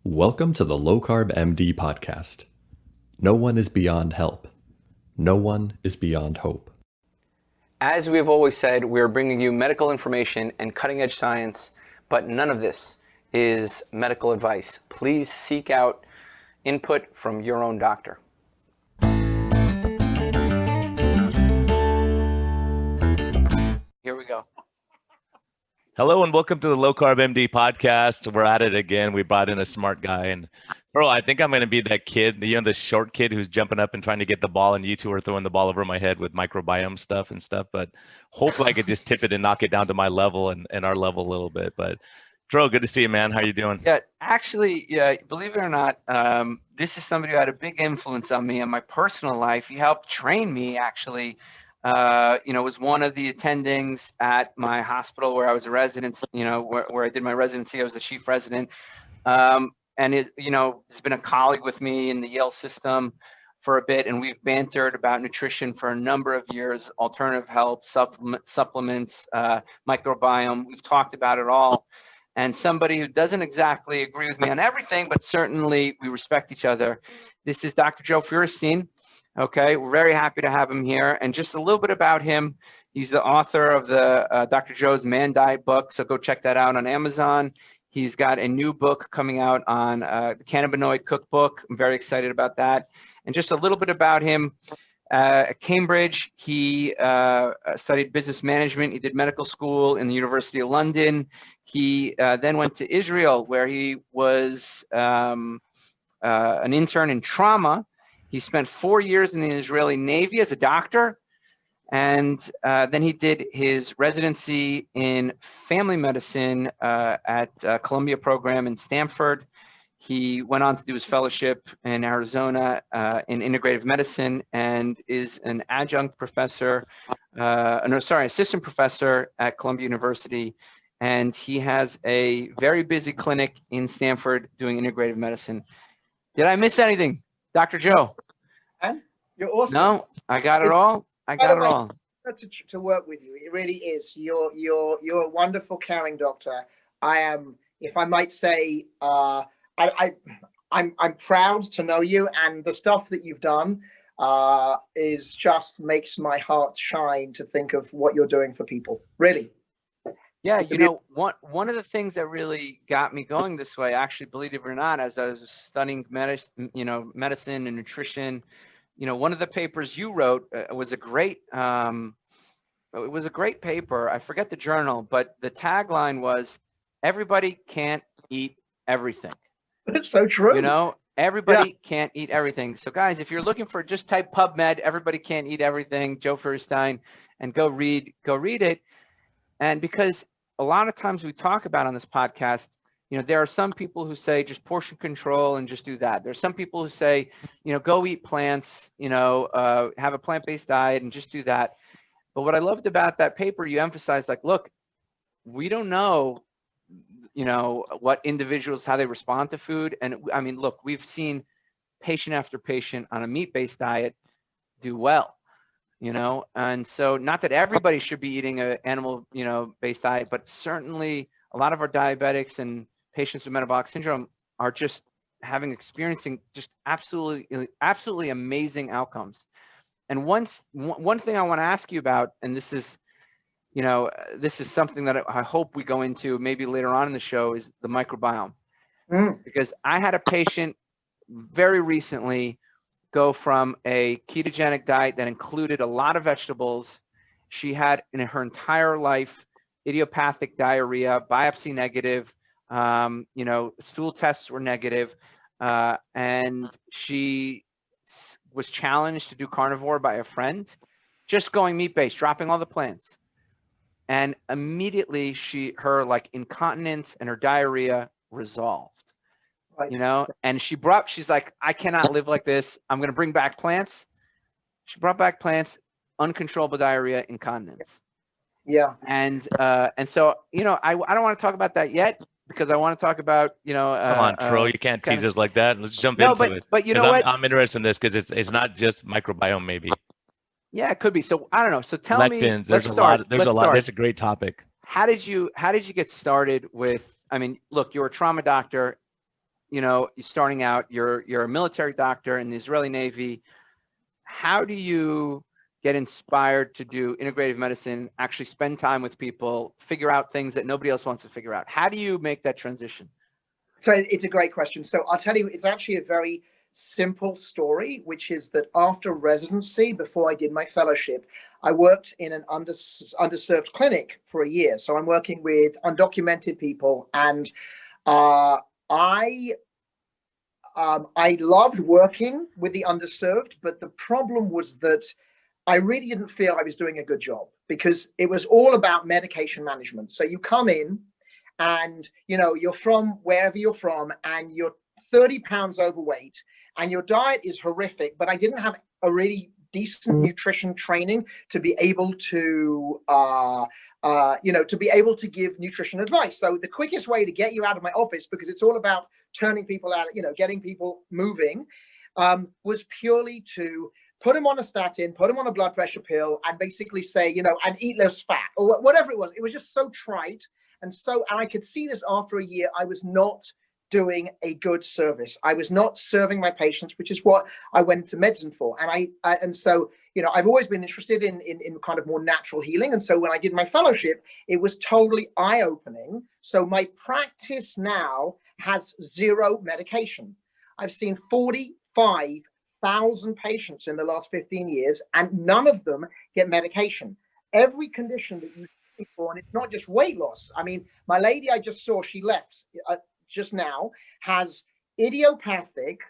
Welcome to the LowCarbMD podcast. No one is beyond help. No one is beyond hope. As we have always said, we are bringing you medical information and cutting-edge science, but none of this is medical advice. Please seek out input from your own doctor. Here we go. Hello and welcome to the LowCarbMD podcast. We're at it again. We brought in a smart guy, and bro, I think I'm going to be that kid, the short kid who's jumping up and trying to get the ball, and you two are throwing the ball over my head with microbiome stuff and stuff. But hopefully I could just tip it and knock it down to my level and our level a little bit. But Dro, good to see you, man. How you doing? Yeah, actually, believe it or not, this is somebody who had a big influence on me in my personal life. He helped train me, actually. Was one of the attendings at my hospital where I was a resident, where I did my residency. I was the chief resident. And he's been a colleague with me in the Yale system for a bit, and we've bantered about nutrition for a number of years, alternative health, supplements, microbiome. We've talked about it all. And somebody who doesn't exactly agree with me on everything, but certainly we respect each other. This is Dr. Joe Fierstein. Okay, we're very happy to have him here. And just a little bit about him. He's the author of the Dr. Joe's Man Diet book, so go check that out on Amazon. He's got a new book coming out on the Cannabinoid cookbook. I'm very excited about that. And just a little bit about him. At Cambridge, he studied business management. He did medical school in the University of London. He then went to Israel, where he was an intern in trauma. He spent 4 years in the Israeli Navy as a doctor. And then he did his residency in family medicine at Columbia program in Stamford. He went on to do his fellowship in Arizona in Integrative Medicine and is an adjunct professor, assistant professor at Columbia University. And he has a very busy clinic in Stamford doing integrative medicine. Did I miss anything, Dr. Joe? And you're awesome. No, I got it all. I got it all. To work with you, it really is. You're a wonderful, caring doctor. I am, if I might say, I'm proud to know you, and the stuff that you've done is just makes my heart shine to think of what you're doing for people. Really. Yeah, one of the things that really got me going this way, actually, believe it or not, as I was studying medicine and nutrition, one of the papers you wrote was a great. It was a great paper. I forget the journal, but the tagline was, "Everybody can't eat everything." That's so true. Everybody can't eat everything. So guys, if you're looking for, just type PubMed, "Everybody Can't Eat Everything," Joe Fierstein, and go read it. And because a lot of times we talk about on this podcast, there are some people who say just portion control and just do that. There's some people who say, go eat plants, have a plant-based diet and just do that. But what I loved about that paper, you emphasized, like, look, we don't know, what individuals, how they respond to food. And I mean, look, we've seen patient after patient on a meat-based diet do well. And so not that everybody should be eating an animal, based diet, but certainly a lot of our diabetics and patients with metabolic syndrome are just experiencing just absolutely amazing outcomes. And one thing I want to ask you about, and this is something that I hope we go into maybe later on in the show, is the microbiome. Because I had a patient very recently go from a ketogenic diet that included a lot of vegetables. She had in her entire life idiopathic diarrhea, biopsy negative, stool tests were negative, and she was challenged to do carnivore by a friend, just going meat-based, dropping all the plants. And immediately her incontinence and her diarrhea resolved. Right. And she's like, I cannot live like this. I'm going to bring back plants. She brought back plants, uncontrollable diarrhea, incontinence. Yeah. And so, I don't want to talk about that yet, because I want to talk about, Come on, Tro, you can't tease us like that. Let's jump into it. But you know what? I'm interested in this because it's not just microbiome, maybe. Yeah, it could be. So I don't know. So tell Lectins, me. There's a lot. That's a great topic. How did you get started with? I mean, look, you're a trauma doctor. you're starting out, you're a military doctor in the Israeli Navy. How do you get inspired to do integrative medicine, actually spend time with people, figure out things that nobody else wants to figure out? How do you make that transition? So it's a great question. So I'll tell you, it's actually a very simple story, which is that after residency, before I did my fellowship, I worked in an underserved clinic for a year. So I'm working with undocumented people, and I loved working with the underserved, but the problem was that I really didn't feel I was doing a good job, because it was all about medication management. So you come in and, you're from wherever you're from, and you're 30 pounds overweight, and your diet is horrific, but I didn't have a really decent nutrition training to be able to, give nutrition advice. So the quickest way to get you out of my office, because it's all about turning people out, getting people moving, was purely to put them on a statin, put them on a blood pressure pill, and basically say, and eat less fat, or whatever it was. It was just so trite. And I could see this after a year, I was not doing a good service. I was not serving my patients, which is what I went to medicine for. And so I've always been interested in kind of more natural healing. And so when I did my fellowship, it was totally eye-opening. So my practice now has 0 medication. I've seen 45,000 patients in the last 15 years, and none of them get medication. Every condition that you see for, and it's not just weight loss. I mean, my lady I just saw, she left just now, has idiopathic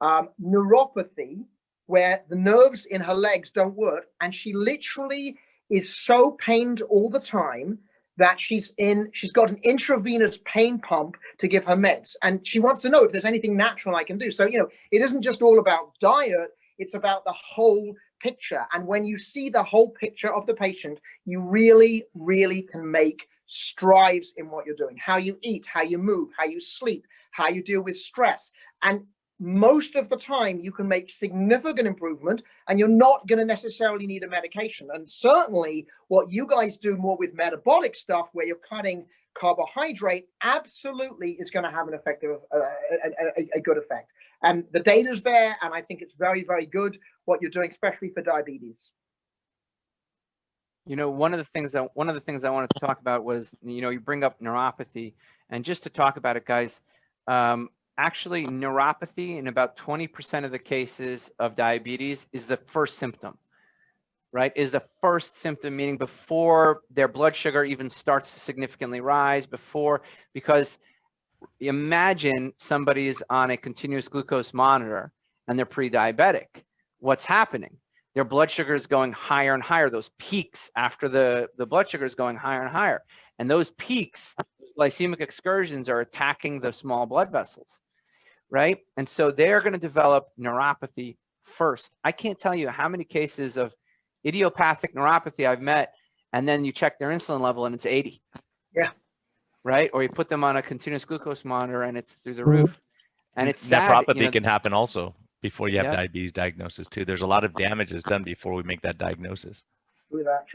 neuropathy, where the nerves in her legs don't work, and she literally is so pained all the time that she's got an intravenous pain pump to give her meds, and she wants to know if there's anything natural I can do. So it isn't just all about diet, it's about the whole picture. And when you see the whole picture of the patient, you really, really can make strides in what you're doing, how you eat, how you move, how you sleep, how you deal with stress. And most of the time you can make significant improvement, and you're not going to necessarily need a medication. And certainly what you guys do more with metabolic stuff, where you're cutting carbohydrate, absolutely is going to have an effective, a good effect. And the data's there, and I think it's very, very good what you're doing, especially for diabetes. One of the things I wanted to talk about was, you bring up neuropathy, and just to talk about it, guys, actually neuropathy in about 20% of the cases of diabetes is the first symptom, right? Is the first symptom, meaning before their blood sugar even starts to significantly rise, because imagine somebody is on a continuous glucose monitor and they're pre-diabetic. What's happening? Their blood sugar is going higher and higher. Those peaks after the blood sugar is going higher and higher. And those peaks, glycemic excursions, are attacking the small blood vessels, right? And so they're going to develop neuropathy first. I can't tell you how many cases of idiopathic neuropathy I've met, and then you check their insulin level and it's 80. Yeah. Right? Or you put them on a continuous glucose monitor and it's through the roof. And it's sad. Nephropathy can happen also before you have diabetes diagnosis too. There's a lot of damage that's done before we make that diagnosis. True that.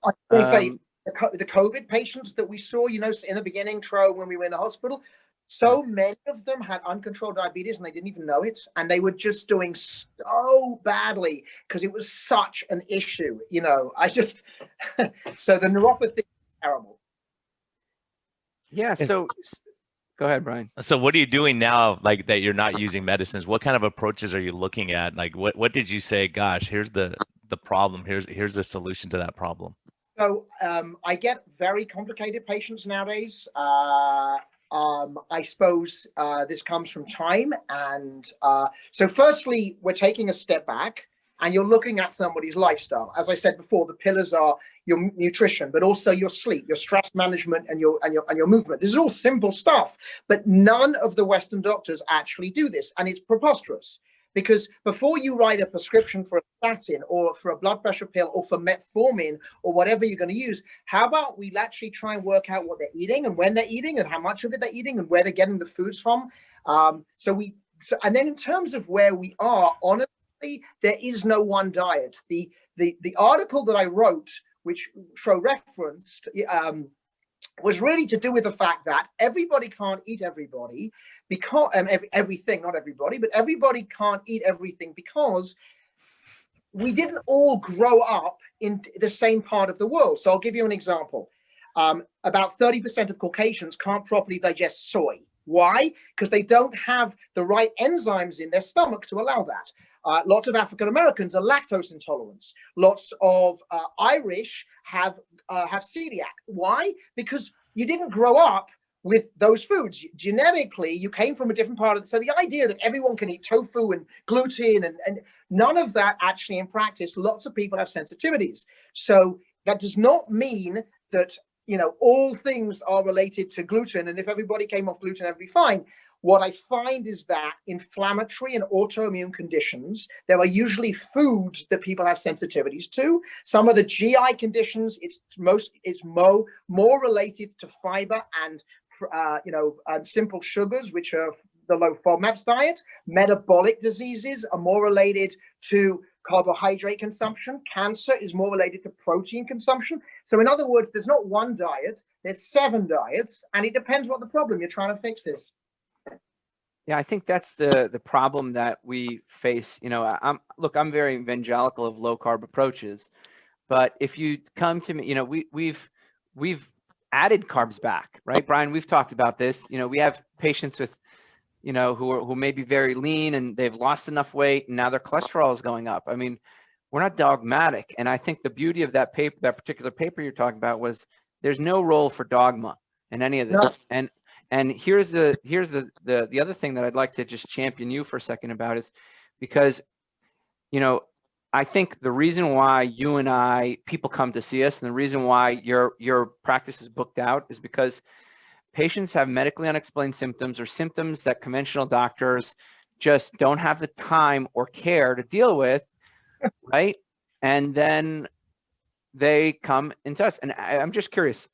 I can say the COVID patients that we saw, in the beginning, when we were in the hospital, so many of them had uncontrolled diabetes and they didn't even know it. And they were just doing so badly because it was such an issue. So the neuropathy is terrible. Yeah. So go ahead, Brian. So what are you doing now, like that you're not using medicines? What kind of approaches are you looking at? Like what did you say, gosh, here's the problem. Here's the solution to that problem. So I get very complicated patients nowadays. I suppose this comes from time. And so firstly, we're taking a step back and you're looking at somebody's lifestyle. As I said before, the pillars are your nutrition, but also your sleep, your stress management, and your movement. This is all simple stuff, but none of the Western doctors actually do this. And it's preposterous, because before you write a prescription for a statin or for a blood pressure pill or for metformin or whatever you're going to use, how about we actually try and work out what they're eating and when they're eating and how much of it they're eating and where they're getting the foods from. And then in terms of where we are, honestly, there is no one diet. The article that I wrote, which Fro referenced, was really to do with the fact that everybody can't eat everybody because everything, not everybody, but everybody can't eat everything because we didn't all grow up in the same part of the world. So I'll give you an example. About 30% of Caucasians can't properly digest soy. Why? Because they don't have the right enzymes in their stomach to allow that. Lots of African Americans are lactose intolerant. Lots of Irish have celiac. Why? Because you didn't grow up with those foods. Genetically, you came from a different part of it. So the idea that everyone can eat tofu and gluten and none of that actually in practice, lots of people have sensitivities. So that does not mean that, you know, all things are related to gluten. And if everybody came off gluten, that'd be fine. What I find is that inflammatory and autoimmune conditions, there are usually foods that people have sensitivities to. Some of the GI conditions, it's more related to fiber and simple sugars, which are the low FODMAPs diet. Metabolic diseases are more related to carbohydrate consumption. Cancer is more related to protein consumption. So in other words, there's not one diet, there's 7 diets, and it depends what the problem you're trying to fix is. Yeah, I think that's the problem that we face. You know, I'm very evangelical of low carb approaches, but if you come to me, you know, we've added carbs back, right, Brian? We've talked about this. You know, we have patients with, you know, who may be very lean and they've lost enough weight and now their cholesterol is going up. I mean, we're not dogmatic, and I think the beauty of that paper, that particular paper you're talking about, was there's no role for dogma in any of this. No. And here's the other thing that I'd like to just champion you for a second about is because, you know, I think the reason why you and people come to see us and the reason why your practice is booked out is because patients have medically unexplained symptoms or symptoms that conventional doctors just don't have the time or care to deal with, right? And then they come into us. And I'm just curious,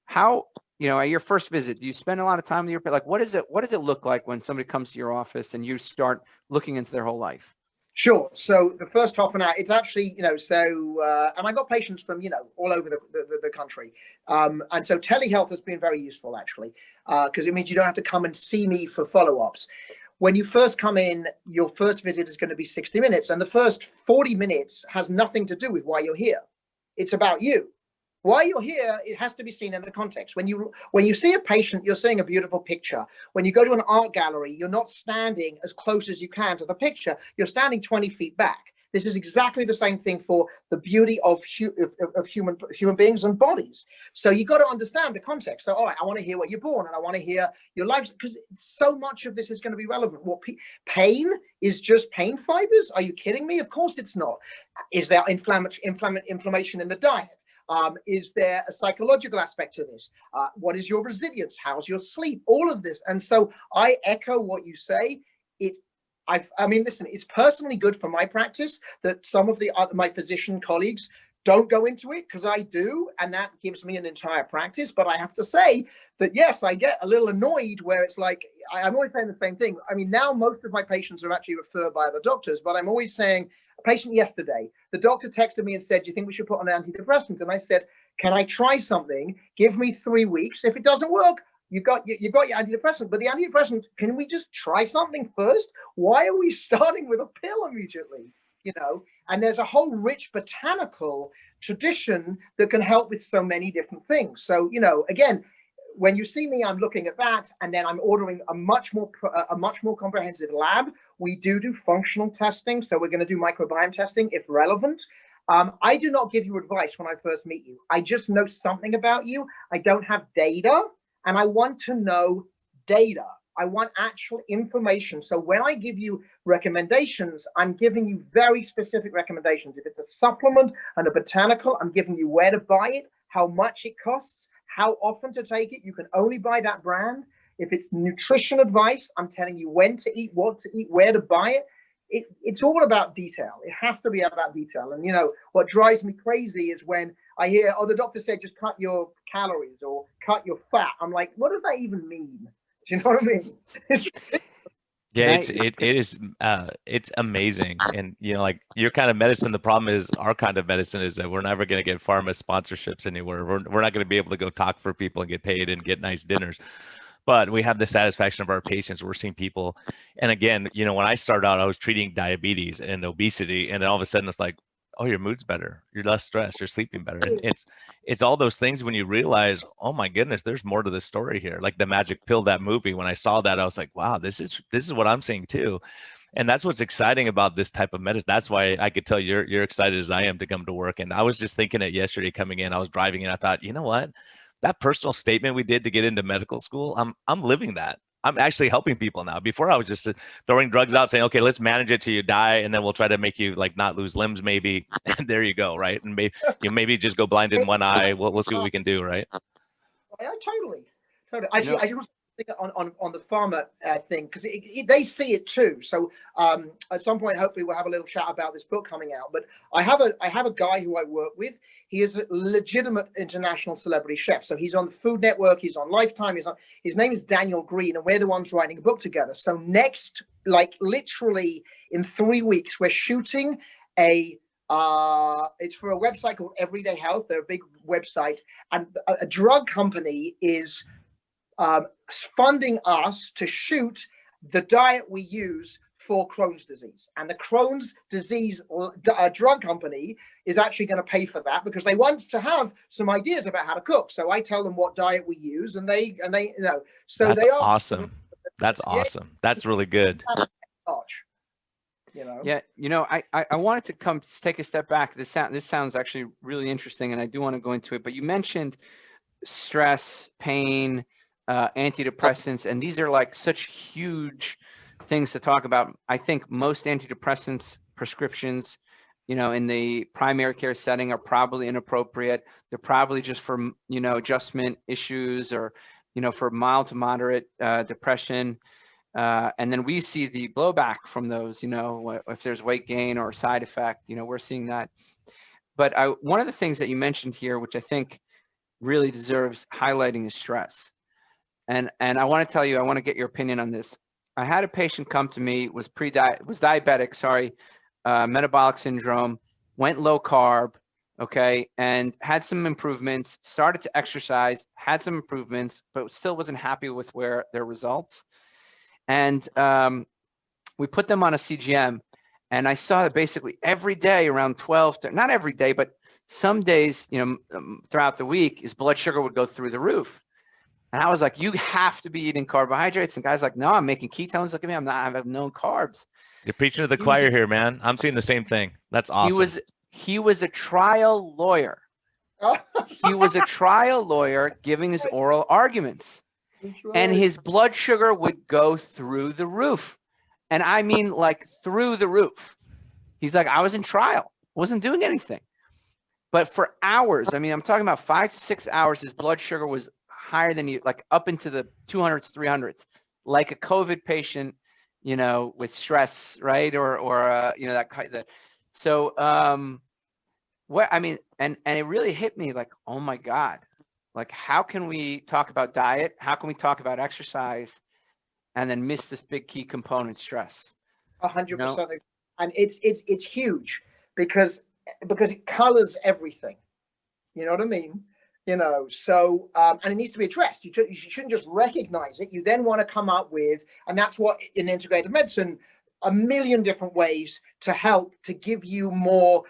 how, you know, at your first visit, do you spend a lot of time with your, like, what does it look like when somebody comes to your office and you start looking into their whole life? Sure. So the first half an hour, it's actually, you know, and I got patients from, you know, all over the country. And so telehealth has been very useful, actually, because it means you don't have to come and see me for follow-ups. When you first come in, your first visit is going to be 60 minutes. And the first 40 minutes has nothing to do with why you're here. It's about you. Why you're here, it has to be seen in the context. When you see a patient, you're seeing a beautiful picture. When you go to an art gallery, you're not standing as close as you can to the picture. You're standing 20 feet back. This is exactly the same thing for the beauty of human beings and bodies. So you got to understand the context. So, all right, I want to hear what you're born, and I want to hear your life, because so much of this is going to be relevant. What pain is just pain fibers? Are you kidding me? Of course it's not. Is there inflammation in the diet? Is there a psychological aspect to this? What is your resilience? How's your sleep? All of this. And so I echo what you say. I mean, listen, it's personally good for my practice that some of my physician colleagues don't go into it, because I do, and that gives me an entire practice. But I have to say that, yes, I get a little annoyed where it's like, I'm always saying the same thing. I mean, now most of my patients are actually referred by other doctors, but I'm always saying, a patient yesterday, the doctor texted me and said, do you think we should put on an antidepressant? And I said, can I try something? Give me 3 weeks. If it doesn't work, you got your antidepressant. But the antidepressant, can we just try something first? Why are we starting with a pill immediately? You know, and there's a whole rich botanical tradition that can help with so many different things. So, you know, again, when you see me, I'm looking at that, and then I'm ordering a much more comprehensive lab. We do functional testing, so we're going to do microbiome testing if relevant. I do not give you advice when I first meet you. I just know something about you. I don't have data, and I want to know data. I want actual information. So when I give you recommendations, I'm giving you very specific recommendations. If it's a supplement and a botanical, I'm giving you where to buy it, how much it costs, how often to take it. You can only buy that brand. If it's nutrition advice, I'm telling you when to eat, what to eat, where to buy it. It's all about detail. It has to be about detail. And, you know, what drives me crazy is when I hear, oh, the doctor said just cut your calories or cut your fat. I'm like, what does that even mean? Do you know what I mean? Yeah, it's amazing. And like your kind of medicine, the problem is our kind of medicine is that we're never going to get pharma sponsorships anywhere. We're not going to be able to go talk for people and get paid and get nice dinners. But we have the satisfaction of our patients. We're seeing people. And again, when I started out, I was treating diabetes and obesity, and then all of a sudden it's like, oh, your mood's better, you're less stressed, you're sleeping better. And it's all those things when you realize, oh my goodness, there's more to the story here. Like the magic pill, that movie, when I saw that, I was like, wow, this is what I'm seeing too. And that's what's exciting about this type of medicine. That's why I could tell you're excited as I am to come to work. And I was just thinking it yesterday coming in. I was driving and I thought, you know what? That personal statement we did to get into medical school, I'm living that. I'm actually helping people now. Before I was just throwing drugs out, saying, okay, let's manage it till you die, and then we'll try to make you like not lose limbs, maybe. And there you go, right? And maybe just go blind in one eye. We'll see what we can do, right? Yeah, totally. Actually, I just think on the pharma thing, because they see it too. So at some point, hopefully, we'll have a little chat about this book coming out. But I have a guy who I work with. He is a legitimate international celebrity chef. So he's on the Food Network. He's on Lifetime. His name is Daniel Green, and we're the ones writing a book together. So next, like literally in 3 weeks, we're shooting it's for a website called Everyday Health. They're a big website, and a drug company is funding us to shoot the diet we use for Crohn's disease. And the Crohn's disease drug company is actually going to pay for that because they want to have some ideas about how to cook. So I tell them what diet we use, and they so that's they are awesome. That's awesome. That's really good. Yeah, I wanted to take a step back. This sounds actually really interesting, and I do want to go into it. But you mentioned stress, pain, antidepressants, and these are like such huge things to talk about. I think most antidepressants prescriptions, in the primary care setting are probably inappropriate. They're probably just for, adjustment issues or, for mild to moderate depression. And then we see the blowback from those, if there's weight gain or side effect, we're seeing that. But one of the things that you mentioned here, which I think really deserves highlighting, is stress. And I want to tell you, I want to get your opinion on this. I had a patient come to me, was diabetic, metabolic syndrome, went low carb, okay, and had some improvements, started to exercise, had some improvements, but still wasn't happy with their results. And we put them on a CGM, and I saw that basically every day around 12, not every day, but some days, throughout the week, his blood sugar would go through the roof. And I was like, you have to be eating carbohydrates. And guys like, no, I'm making ketones. Look at me. I have no carbs. You're preaching to the choir here, man. I'm seeing the same thing. That's awesome. He was a trial lawyer. He was a trial lawyer giving his oral arguments. Right. And his blood sugar would go through the roof. And I mean, like through the roof. He's like, I was in trial, wasn't doing anything. But for hours, I'm talking about 5 to 6 hours, his blood sugar was higher than like up into the 200s, 300s, like a COVID patient, with stress, right? Or that. So, and it really hit me like, oh my God, like how can we talk about diet? How can we talk about exercise and then miss this big key component, stress? 100%. And it's huge because it colors everything. You know what I mean? So, and it needs to be addressed. You shouldn't just recognize it. You then want to come up with, and that's what in integrative medicine, a million different ways to help to give you more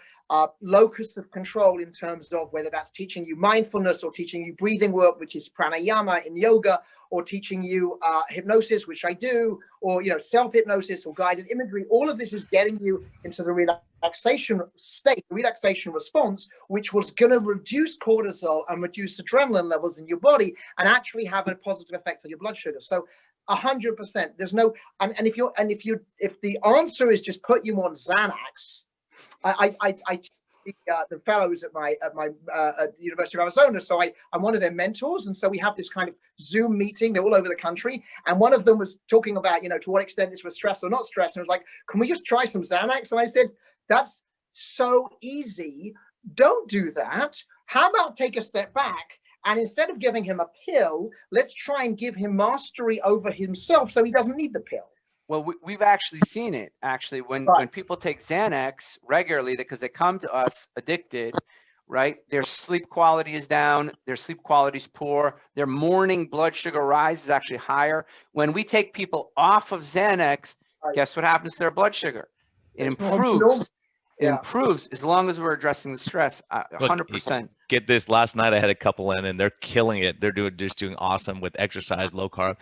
locus of control in terms of whether that's teaching you mindfulness or teaching you breathing work, which is pranayama in yoga, or teaching you hypnosis, which I do, or self-hypnosis or guided imagery. All of this is getting you into the relaxation state, relaxation response, which was going to reduce cortisol and reduce adrenaline levels in your body and actually have a positive effect on your blood sugar. So 100%. There's no, and if the answer is just put you on Xanax, I the fellows at the University of Arizona, so I'm one of their mentors, and so we have this kind of Zoom meeting. They're all over the country, and one of them was talking about to what extent this was stress or not stress, and I was like, can we just try some Xanax? And I said, that's so easy, don't do that. How about take a step back, and instead of giving him a pill, let's try and give him mastery over himself so he doesn't need the pill. Well, we've actually seen it. Actually, when people take Xanax regularly, because they come to us addicted, right? Their sleep quality is down. Their sleep quality is poor. Their morning blood sugar rise is actually higher. When we take people off of Xanax, guess what happens to their blood sugar? It improves. It improves as long as we're addressing the stress. 100%. Get this. Last night I had a couple in, and they're killing it. They're just doing awesome with exercise, low carb.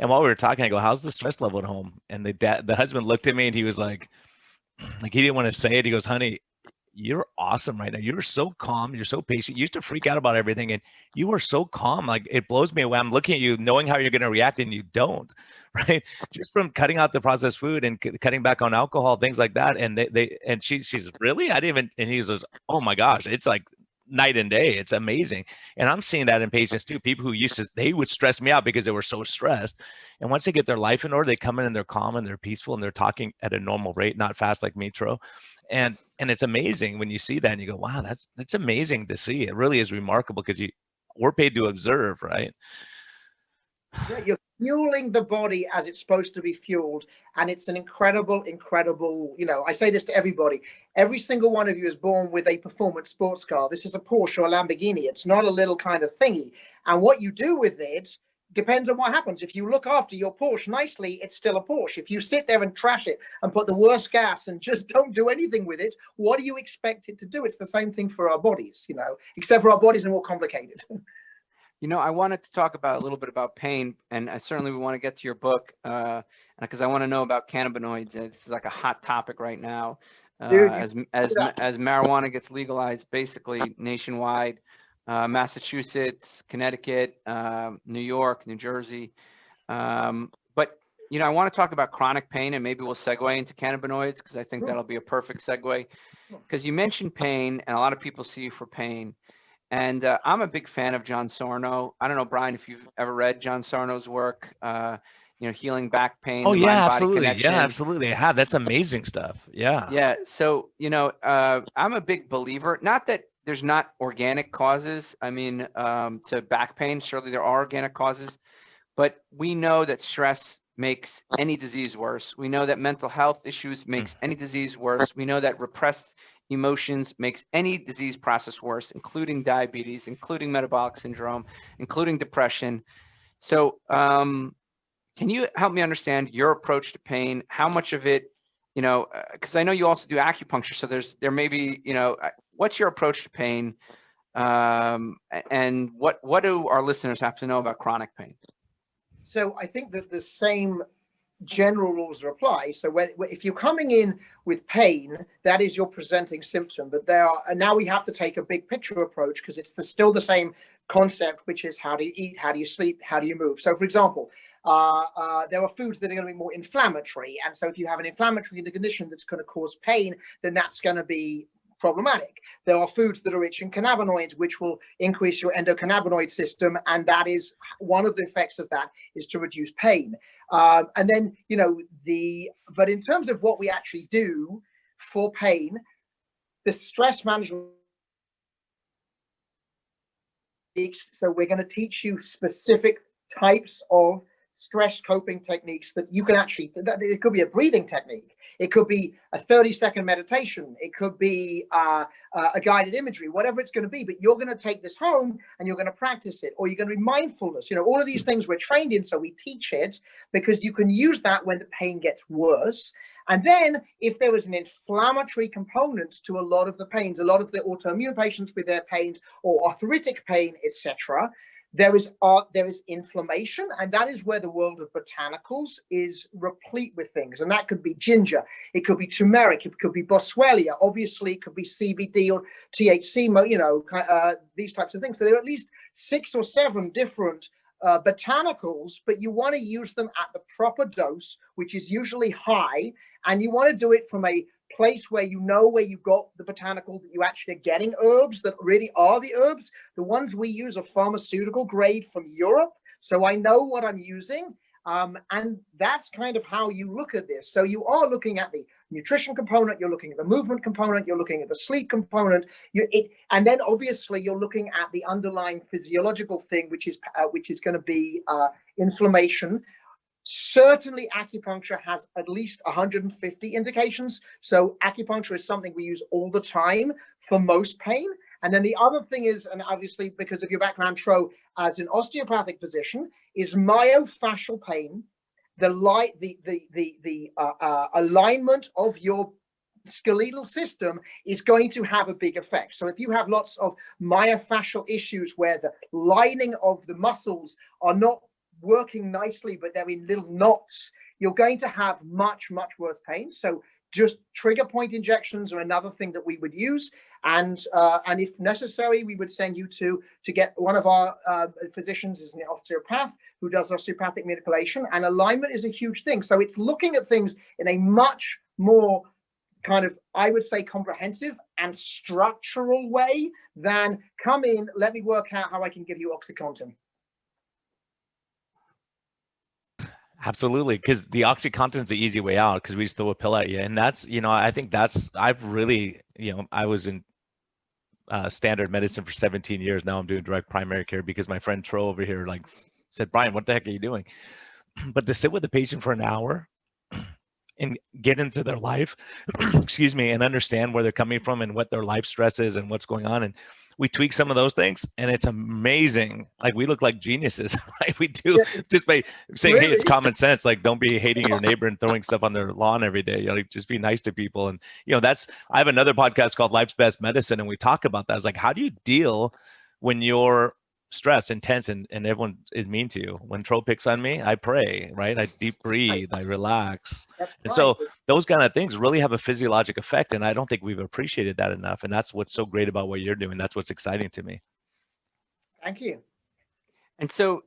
And while we were talking, I go, "How's the stress level at home?" And the husband looked at me, and he was like he didn't want to say it. He goes, "Honey, you're awesome right now. You're so calm. You're so patient. You used to freak out about everything, and you are so calm. Like, it blows me away. I'm looking at you, knowing how you're going to react, and you don't, right? Just from cutting out the processed food and cutting back on alcohol, things like that." And she's really, I didn't even, and he was, "Oh my gosh, it's like night and day. It's amazing." And I'm seeing that in patients too. People who they would stress me out because they were so stressed. And once they get their life in order, they come in and they're calm and they're peaceful and they're talking at a normal rate, not fast like me, Tro. And it's amazing when you see that and you go, wow, that's amazing to see. It really is remarkable because we're paid to observe, right? Yeah, you're fueling the body as it's supposed to be fueled. And it's an incredible, I say this to everybody. Every single one of you is born with a performance sports car. This is a Porsche or a Lamborghini. It's not a little kind of thingy. And what you do with it depends on what happens. If you look after your Porsche nicely, it's still a Porsche. If you sit there and trash it and put the worst gas and just don't do anything with it, what do you expect it to do? It's the same thing for our bodies, except for our bodies are more complicated. I wanted to talk a little bit about pain, and certainly we want to get to your book because I want to know about cannabinoids. It's like a hot topic right now. As marijuana gets legalized basically nationwide, Massachusetts, Connecticut, New York, New Jersey. But I want to talk about chronic pain, and maybe we'll segue into cannabinoids because I think that'll be a perfect segue. Because you mentioned pain, and a lot of people see you for pain. And I'm a big fan of John Sarno. I don't know, Brian, if you've ever read John Sarno's work, healing back pain. Oh, yeah, mind-body absolutely. connection. Yeah, absolutely. I have. That's amazing stuff. Yeah. Yeah. So, I'm a big believer, not that there's not organic causes. I mean, to back pain, surely there are organic causes, but we know that stress makes any disease worse. We know that mental health issues makes any disease worse. We know that repressed emotions makes any disease process worse, including diabetes, including metabolic syndrome, including depression. So can you help me understand your approach to pain? How much of it, because I know you also do acupuncture, so there may be, what's your approach to pain? And what do our listeners have to know about chronic pain? So I think that the same general rules apply. So if you're coming in with pain, that is your presenting symptom. But now we have to take a big picture approach because it's still the same concept, which is how do you eat, how do you sleep, how do you move? So for example, there are foods that are going to be more inflammatory. And so if you have an inflammatory condition that's going to cause pain, then that's going to be problematic. There are foods that are rich in cannabinoids, which will increase your endocannabinoid system. And that is one of the effects of that is to reduce pain. And then, but in terms of what we actually do for pain, the stress management. So we're going to teach you specific types of stress coping techniques that you can actually, it could be a breathing technique. It could be a 30-second meditation. It could be a guided imagery, whatever it's going to be. But you're going to take this home and you're going to practice it, or you're going to be mindfulness. All of these things we're trained in, so we teach it because you can use that when the pain gets worse. And then if there was an inflammatory component to a lot of the pains, a lot of the autoimmune patients with their pains or arthritic pain, etc., there is inflammation, and that is where the world of botanicals is replete with things. And that could be ginger, it could be turmeric, it could be boswellia, obviously it could be CBD or THC, these types of things. So there are at least 6 or 7 different botanicals, but you want to use them at the proper dose, which is usually high, and you want to do it from a place where where you got the botanical, that you actually are getting herbs that really are the herbs. The ones we use are pharmaceutical grade from Europe, so I know what I'm using, and that's kind of how you look at this. So you are looking at the nutrition component, you're looking at the movement component, you're looking at the sleep component, and then obviously you're looking at the underlying physiological thing, which is going to be inflammation. Certainly, acupuncture has at least 150 indications. So acupuncture is something we use all the time for most pain. And then the other thing is, and obviously because of your background, Tro, as an osteopathic physician, is myofascial pain, the alignment of your skeletal system is going to have a big effect. So if you have lots of myofascial issues where the lining of the muscles are not working nicely, but they're in little knots, you're going to have much, much worse pain. So just trigger point injections are another thing that we would use. And if necessary, we would send you to get one of our physicians is an osteopath who does osteopathic manipulation, and alignment is a huge thing. So it's looking at things in a much more kind of, I would say, comprehensive and structural way than come in, let me work out how I can give you OxyContin. Absolutely, because the OxyContin's the easy way out, because we just throw a pill at you. And that's, I think that's, I've really, I was in standard medicine for 17 years. Now I'm doing direct primary care because my friend Tro over here said, Brian, what the heck are you doing? But to sit with the patient for an hour and get into their life, excuse me, and understand where they're coming from and what their life stress is and what's going on. And we tweak some of those things, and it's amazing. Like, we look like geniuses. Like, we do, just by saying, really? Hey, it's common sense. Like, don't be hating your neighbor and throwing stuff on their lawn every day. Just be nice to people. And, I have another podcast called Life's Best Medicine, and we talk about that. It's like, how do you deal when you're stressed, intense, and everyone is mean to you? When Tro picks on me, I pray, right? I deep breathe, I relax. And so those kind of things really have a physiologic effect. And I don't think we've appreciated that enough. And that's what's so great about what you're doing. That's what's exciting to me. Thank you. And so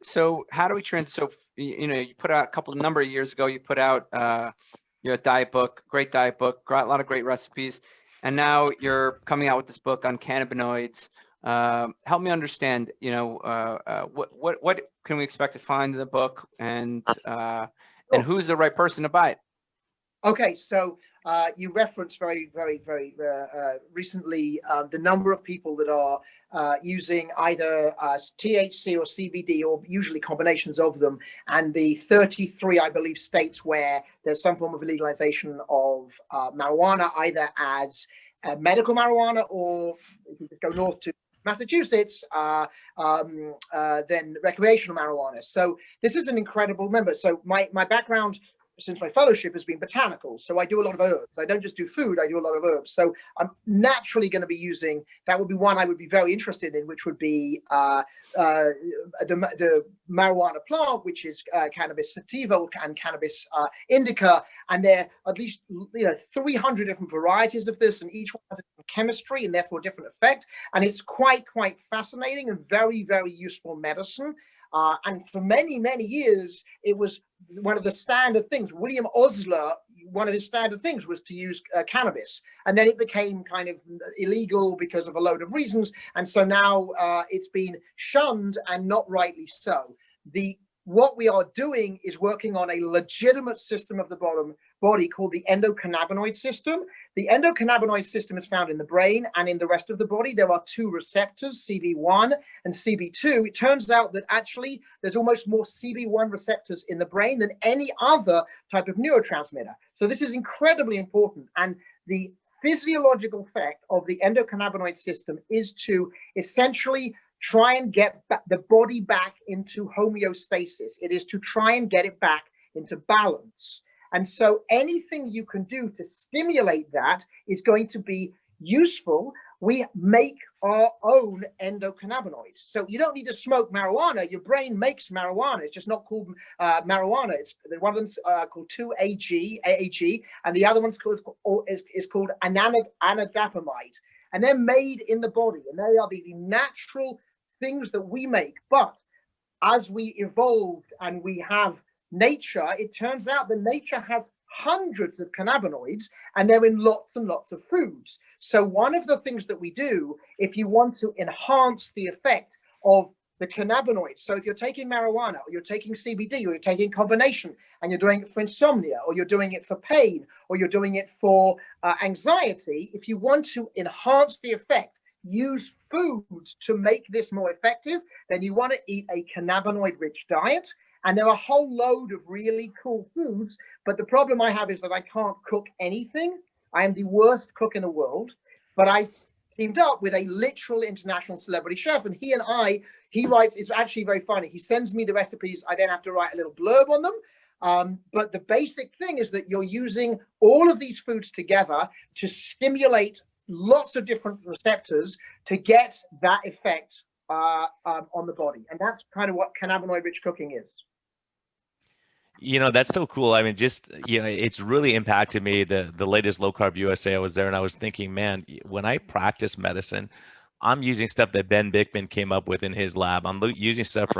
how do we so, you put out a number of years ago, you put out your diet book, great diet book, a lot of great recipes. And now you're coming out with this book on cannabinoids. Help me understand, what can we expect to find in the book, and who's the right person to buy it? Okay, so you referenced very, very, very recently the number of people that are using either THC or CBD, or usually combinations of them, and the 33, I believe, states where there's some form of legalization of marijuana, either as medical marijuana, or if you just go north to Massachusetts, then recreational marijuana. So this is an incredible number. So my background since my fellowship has been botanical. So I do a lot of herbs. I don't just do food, I do a lot of herbs. So I'm naturally going to be using, that would be one I would be very interested in, which would be the marijuana plant, which is cannabis sativa and cannabis indica. And there are at least 300 different varieties of this, and each one has a different chemistry and therefore a different effect. And it's quite fascinating and very, very useful medicine. And for many, many years, it was one of the standard things. William Osler, one of his standard things was to use cannabis. And then it became kind of illegal because of a load of reasons. And so now it's been shunned, and not rightly so. What we are doing is working on a legitimate system of the body called the endocannabinoid system. The endocannabinoid system is found in the brain and in the rest of the body. There are two receptors, CB1 and CB2. It turns out that actually there's almost more CB1 receptors in the brain than any other type of neurotransmitter. So this is incredibly important. And the physiological effect of the endocannabinoid system is to essentially try and get the body back into homeostasis. It is to try and get it back into balance. And so anything you can do to stimulate that is going to be useful. We make our own endocannabinoids. So you don't need to smoke marijuana. Your brain makes marijuana. It's just not called marijuana. One of them's called 2-AAG, and the other one's called anandapamide. And they're made in the body, and they are the natural things that we make. But as we evolved and we have nature, it turns out that nature has hundreds of cannabinoids, and they're in lots and lots of foods. So one of the things that we do, if you want to enhance the effect of the cannabinoids, so if you're taking marijuana, or you're taking CBD, or you're taking combination, and you're doing it for insomnia, or you're doing it for pain, or you're doing it for anxiety, if you want to enhance the effect, use foods to make this more effective, then you want to eat a cannabinoid-rich diet. And there are a whole load of really cool foods, but the problem I have is that I can't cook anything. I am the worst cook in the world, but I teamed up with a literal international celebrity chef, and he writes, it's actually very funny. He sends me the recipes. I then have to write a little blurb on them. But the basic thing is that you're using all of these foods together to stimulate lots of different receptors to get that effect on the body. And that's kind of what cannabinoid rich cooking is. You know, that's so cool. I mean, just, you know, it's really impacted me. The latest Low Carb USA, I was there and I was thinking, man, when I practice medicine, I'm using stuff that Ben Bickman came up with in his lab. I'm using stuff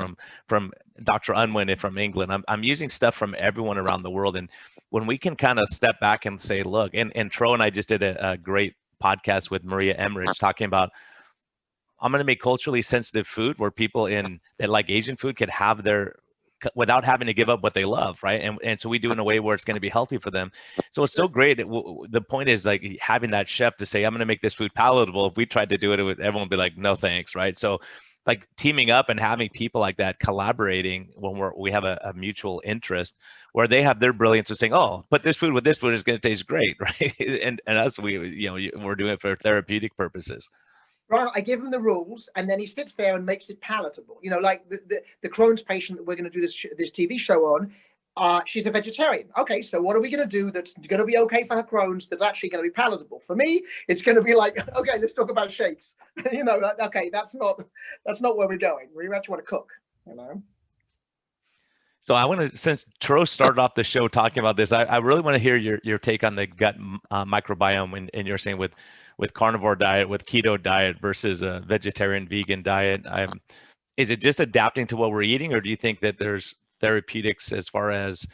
from Dr. Unwin from England. I'm using stuff from everyone around the world. And when we can kind of step back and say, look, and Tro and I just did a great podcast with Maria Emmerich talking about, I'm going to make culturally sensitive food where people that like Asian food could have without having to give up what they love, right? And so we do in a way where it's going to be healthy for them. So it's so great. The point is like having that chef to say, I'm going to make this food palatable. If we tried to do it, everyone would be like, no thanks, right? So like teaming up and having people like that collaborating when we have a mutual interest, where they have their brilliance of saying, oh, put this food with this food is going to taste great, right? And us, we're doing it for therapeutic purposes. Right, I give him the rules, and then he sits there and makes it palatable. You know, like the Crohn's patient that we're going to do this TV show on, she's a vegetarian. Okay, so what are we going to do that's going to be okay for her Crohn's that's actually going to be palatable? For me, it's going to be like, okay, let's talk about shakes. You know, okay, that's not where we're going. We actually want to cook, you know. So I want to, since Tro started off the show talking about this, I really want to hear your take on the gut microbiome, and you're saying with carnivore diet, with keto diet versus a vegetarian vegan diet. Is it just adapting to what we're eating, or do you think that there's therapeutics as far as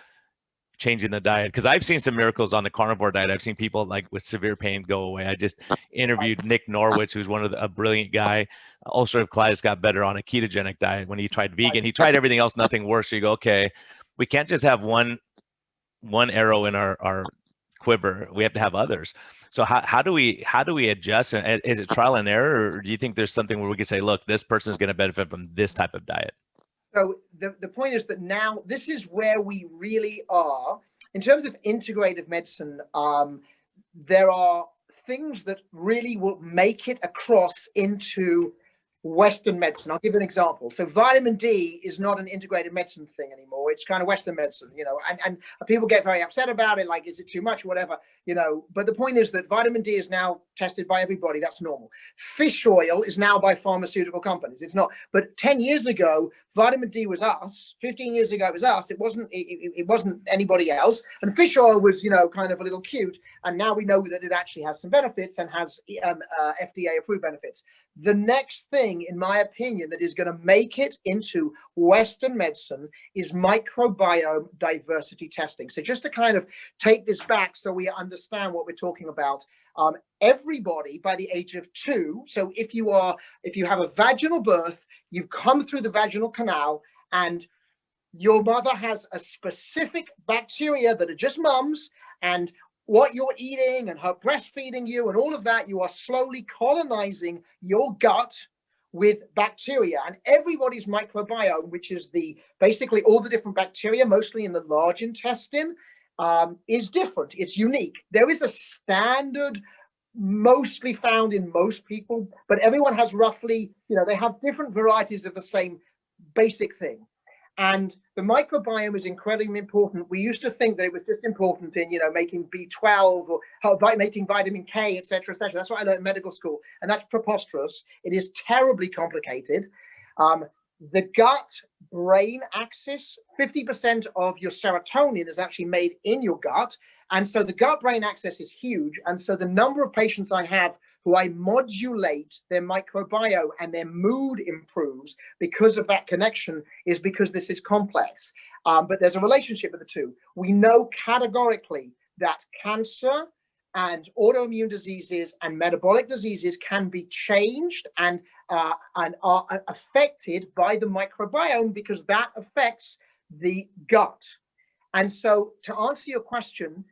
changing the diet? Because I've seen some miracles on the carnivore diet. I've seen people like with severe pain go away. I just interviewed Nick Norwich, who's a brilliant guy. Ulcerative colitis got better on a ketogenic diet when he tried vegan. He tried everything else, nothing works. So you go, okay, we can't just have one arrow in our quiver. We have to have others. So how do we adjust? Is it trial and error, or do you think there's something where we can say, look, this person is going to benefit from this type of diet? So the point is that now this is where we really are in terms of integrative medicine. There are things that really will make it across into Western medicine. I'll give you an example. So vitamin D is not an integrated medicine thing anymore. It's kind of Western medicine, you know, and people get very upset about it. Like, is it too much, whatever, you know, but the point is that vitamin D is now tested by everybody. That's normal. Fish oil is now by pharmaceutical companies. It's not, but 10 years ago, vitamin D was us. 15 years ago, it was us. It wasn't anybody else. And fish oil was, you know, kind of a little cute. And now we know that it actually has some benefits and has FDA approved benefits. The next thing, in my opinion, that is going to make it into Western medicine is microbiome diversity testing. So just to kind of take this back so we understand what we're talking about, everybody by the age of 2, so if you have a vaginal birth, you've come through the vaginal canal, and your mother has a specific bacteria that are just mums, and what you're eating and her breastfeeding you and all of that, you are slowly colonizing your gut with bacteria. And everybody's microbiome, which is basically all the different bacteria, mostly in the large intestine, is different. It's unique. There is a standard mostly found in most people, but everyone has roughly, you know, they have different varieties of the same basic thing. And the microbiome is incredibly important. We used to think that it was just important in, you know, making B12 or making vitamin K, et cetera, et cetera. That's what I learned in medical school. And that's preposterous. It is terribly complicated. The gut-brain axis, 50% of your serotonin is actually made in your gut. And so the gut-brain axis is huge. And so the number of patients I have who I modulate their microbiome and their mood improves because of that connection is because this is complex. But there's a relationship with the two. We know categorically that cancer and autoimmune diseases and metabolic diseases can be changed and are affected by the microbiome because that affects the gut. And so to answer your question,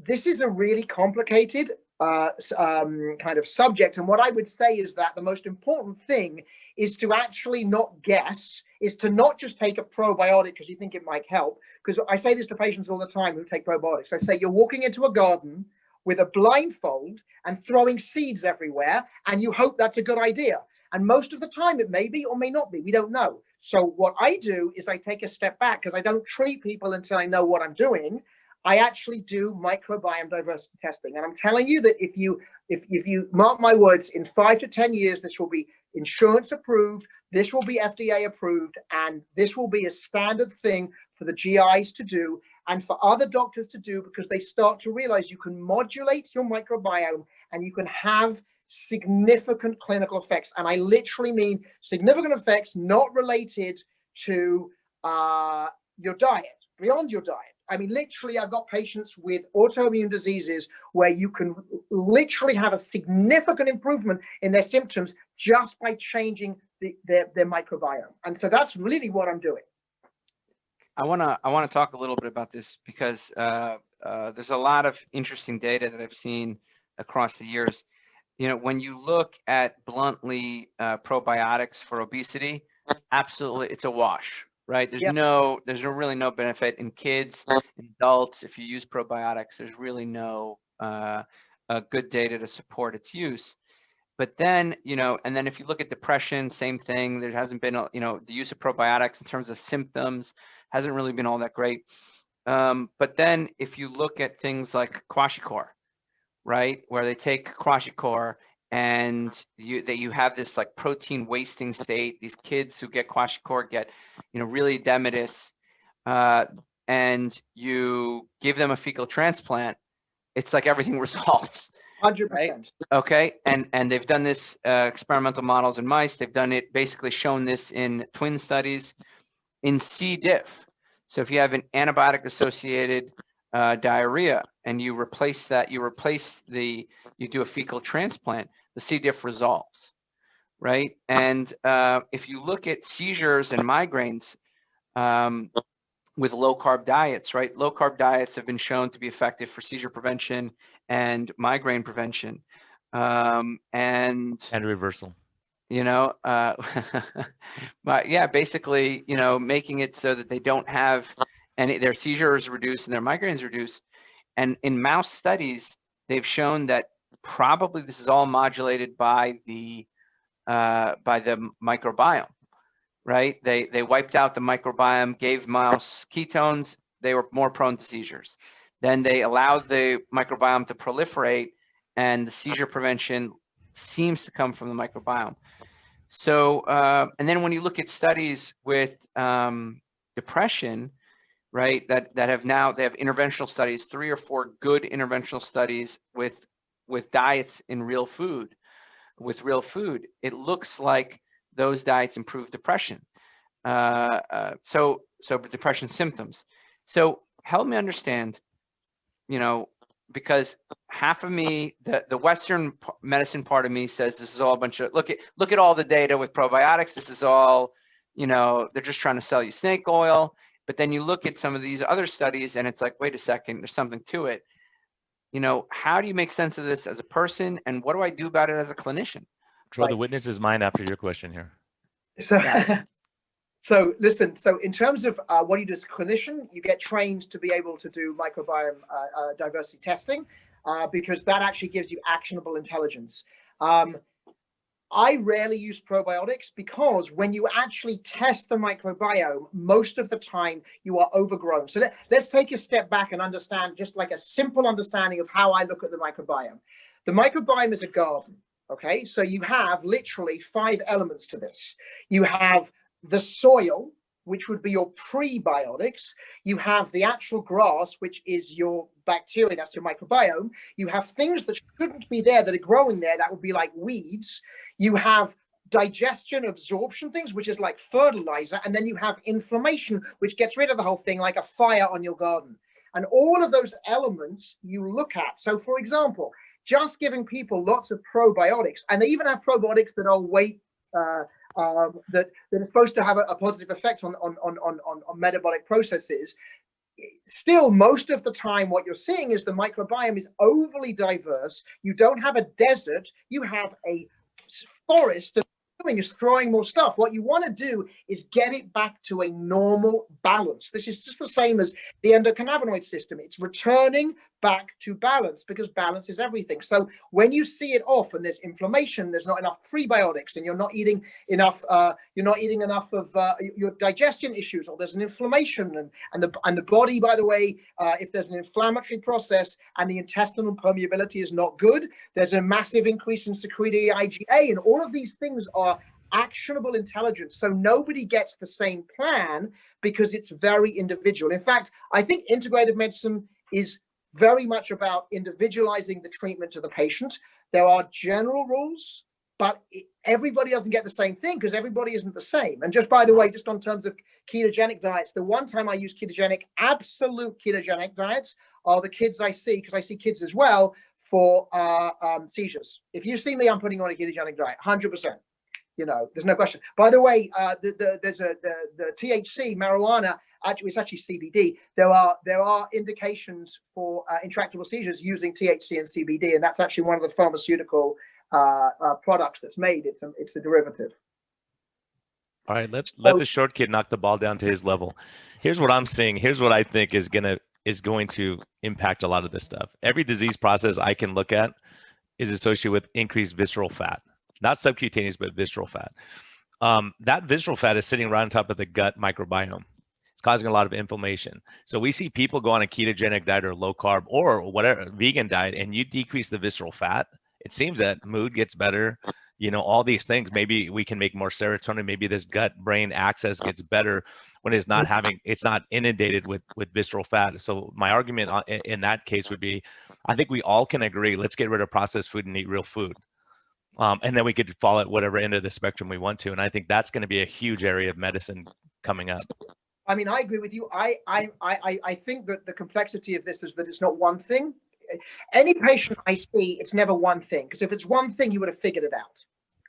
this is a really complicated kind of subject. And what I would say is that the most important thing is to actually not guess. is to not just take a probiotic because you think it might help. Because I say this to patients all the time who take probiotics. I say, you're walking into a garden with a blindfold and throwing seeds everywhere, and you hope that's a good idea. And most of the time it may be or may not be. We don't know. So what I do is I take a step back, because I don't treat people until I know what I'm doing. I actually do microbiome diversity testing. And I'm telling you that if you mark my words, in 5 to 10 years, this will be insurance approved, this will be FDA approved, and this will be a standard thing for the GIs to do and for other doctors to do, because they start to realize you can modulate your microbiome and you can have significant clinical effects. And I literally mean significant effects not related to your diet, beyond your diet. I mean, literally, I've got patients with autoimmune diseases where you can literally have a significant improvement in their symptoms just by changing their microbiome. And so that's really what I'm doing. I wanna talk a little bit about this, because there's a lot of interesting data that I've seen across the years. You know, when you look at bluntly probiotics for obesity, absolutely, it's a wash, right? There's really no benefit in kids, in adults. If you use probiotics, there's really no good data to support its use. But then, you know, and then if you look at depression, same thing. There hasn't been, you know, the use of probiotics in terms of symptoms hasn't really been all that great. But then if you look at things like kwashiorkor, right, where they take kwashiorkor and you have this like protein wasting state. These kids who get kwashiorkor get, you know, really edematous, and you give them a fecal transplant, it's like everything resolves. 100%. Right? Okay, and they've done this experimental models in mice. They've done it, basically shown this in twin studies in C. diff. So if you have an antibiotic-associated diarrhea and you replace that, you do a fecal transplant, the C. diff resolves, right? And if you look at seizures and migraines with low-carb diets, right? Low-carb diets have been shown to be effective for seizure prevention and migraine prevention, and reversal. You know, but yeah, basically, you know, making it so that they don't have any, their seizures reduced and their migraines reduced. And in mouse studies, they've shown that probably this is all modulated by the microbiome, right? They wiped out the microbiome, gave mouse ketones, they were more prone to seizures. Then they allowed the microbiome to proliferate, and the seizure prevention seems to come from the microbiome. So, and then when you look at studies with depression, right, that have now, they have interventional studies, 3 or 4 good interventional studies with diets in real food, it looks like those diets improve depression. So depression symptoms. So help me understand, you know, because half of me, the Western medicine part of me says this is all a bunch of, look at all the data with probiotics. This is all, you know, they're just trying to sell you snake oil. But then you look at some of these other studies and it's like, wait a second, there's something to it. You know, how do you make sense of this as a person, and what do I do about it as a clinician? Troy, the witness is mine after your question here. So, so listen, so in terms of what you do as a clinician, you get trained to be able to do microbiome diversity testing, because that actually gives you actionable intelligence. I rarely use probiotics because when you actually test the microbiome, most of the time you are overgrown. So let's take a step back and understand, just like a simple understanding of how I look at the microbiome. The microbiome is a garden, okay? So you have literally 5 elements to this. You have the soil, which would be your prebiotics. You have the actual grass, which is your bacteria, that's your microbiome. You have things that shouldn't be there that are growing there, that would be like weeds. You have digestion, absorption things, which is like fertilizer. And then you have inflammation, which gets rid of the whole thing, like a fire on your garden. And all of those elements you look at. So for example, just giving people lots of probiotics, and they even have probiotics that are weight, that are supposed to have a positive effect on metabolic processes. Still, most of the time, what you're seeing is the microbiome is overly diverse. You don't have a desert, you have a forest of doing is throwing more stuff. What you want to do is get it back to a normal balance. This is just the same as the endocannabinoid system. It's returning back to balance, because balance is everything. So when you see it off and there's inflammation, there's not enough prebiotics, and you're not eating enough of your digestion issues, or there's an inflammation, and the body, by the way, if there's an inflammatory process and the intestinal permeability is not good, there's a massive increase in secreting IgA, and all of these things are actionable intelligence. So nobody gets the same plan because it's very individual. In fact, I think integrative medicine is very much about individualizing the treatment to the patient. There are general rules, but everybody doesn't get the same thing because everybody isn't the same. And just by the way, just on terms of ketogenic diets, the one time I use absolute ketogenic diets are the kids I see, because I see kids as well, for seizures. If you see me, I'm putting on a ketogenic diet, 100%. There's no question. By the way, there's the THC marijuana. Actually, it's actually CBD. There are indications for intractable seizures using THC and CBD, and that's actually one of the pharmaceutical products that's made. It's a derivative. All right, let the short kid knock the ball down to his level. Here's what I'm seeing. Here's what I think is going to impact a lot of this stuff. Every disease process I can look at is associated with increased visceral fat, not subcutaneous, but visceral fat. That visceral fat is sitting right on top of the gut microbiome. It's causing a lot of inflammation. So we see people go on a ketogenic diet or low carb or whatever vegan diet, and you decrease the visceral fat. It seems that mood gets better. All these things. Maybe we can make more serotonin. Maybe this gut-brain access gets better when it's not inundated with visceral fat. So my argument in that case would be, I think we all can agree, let's get rid of processed food and eat real food. And then we could fall at whatever end of the spectrum we want to. And I think that's going to be a huge area of medicine coming up. I mean, I agree with you. I think that the complexity of this is that it's not one thing. Any patient I see, it's never one thing. Because if it's one thing, you would have figured it out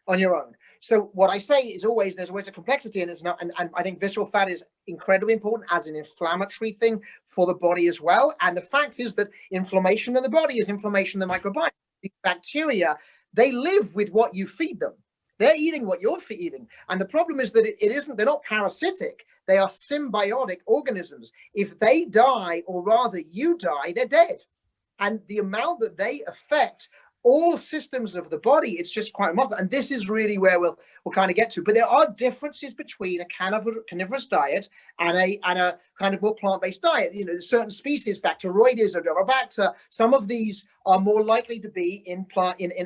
on your own. So what I say is there's always a complexity, and it's not. And I think visceral fat is incredibly important as an inflammatory thing for the body as well. And the fact is that inflammation in the body is inflammation in the microbiome. The bacteria, they live with what you feed them. They're eating what you're eating. And the problem is that they're not parasitic. They are symbiotic organisms. If they die, or rather you die, they're dead. And the amount that they affect all systems of the body, it's just quite remarkable. And this is really where we'll kind of get to. But there are differences between a carnivorous diet and a kind of more plant-based diet. Certain species, Bacteroides or Durobacter, some of these are more likely to be in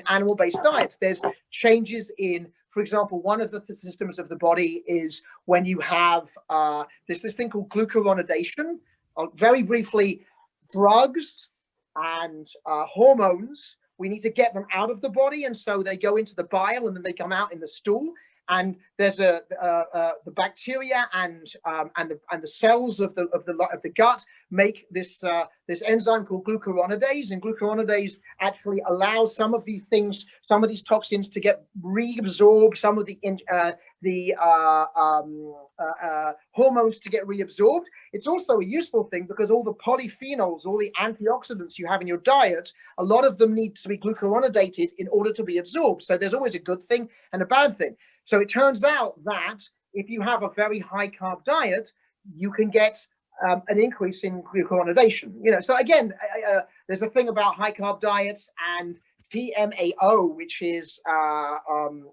animal-based diets. There's changes in, for example, one of the systems of the body is when you have this thing called glucuronidation. Very briefly, drugs and hormones, we need to get them out of the body, and so they go into the bile and then they come out in the stool. And there's the bacteria and the cells of the gut make this enzyme called glucuronidase, and glucuronidase actually allows some of these toxins to get reabsorbed, some of the hormones to get reabsorbed. It's also a useful thing because all the polyphenols, all the antioxidants you have in your diet, a lot of them need to be glucuronidated in order to be absorbed. So there's always a good thing and a bad thing. So it turns out that if you have a very high carb diet, you can get an increase in glucuronidation. So again, there's a thing about high carb diets and TMAO, which is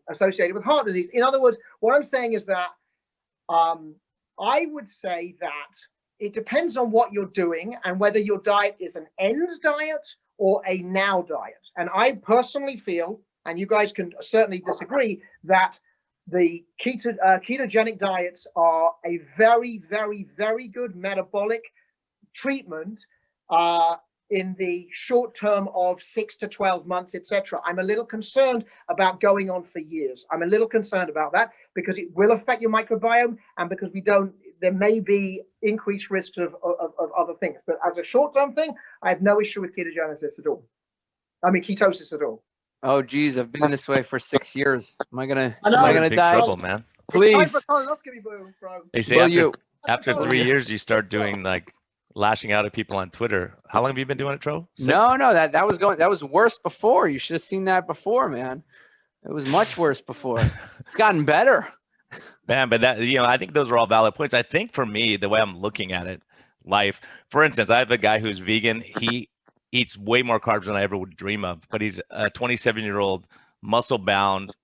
associated with heart disease. In other words, what I'm saying is that I would say that it depends on what you're doing and whether your diet is an end diet or a now diet. And I personally feel, and you guys can certainly disagree, that the ketogenic diets are a very, very, very good metabolic treatment in the short term of 6 to 12 months, etc. I'm a little concerned about going on for years. I'm a little concerned about that because it will affect your microbiome, and because there may be increased risks of other things. But as a short-term thing, I have no issue with ketogenesis at all. I mean, ketosis at all. Oh, geez, I've been this way for 6 years. Am I gonna Big die? trouble, man. Please. They say after 3 years, you start doing like lashing out at people on Twitter. How long have you been doing it, Tro? 6? No, that was worse before. You should have seen that before, man. It was much worse before. It's gotten better. Man, but that, I think those are all valid points. I think for me, the way I'm looking at it, life, for instance, I have a guy who's vegan. He eats way more carbs than I ever would dream of, but he's a 27-year-old muscle bound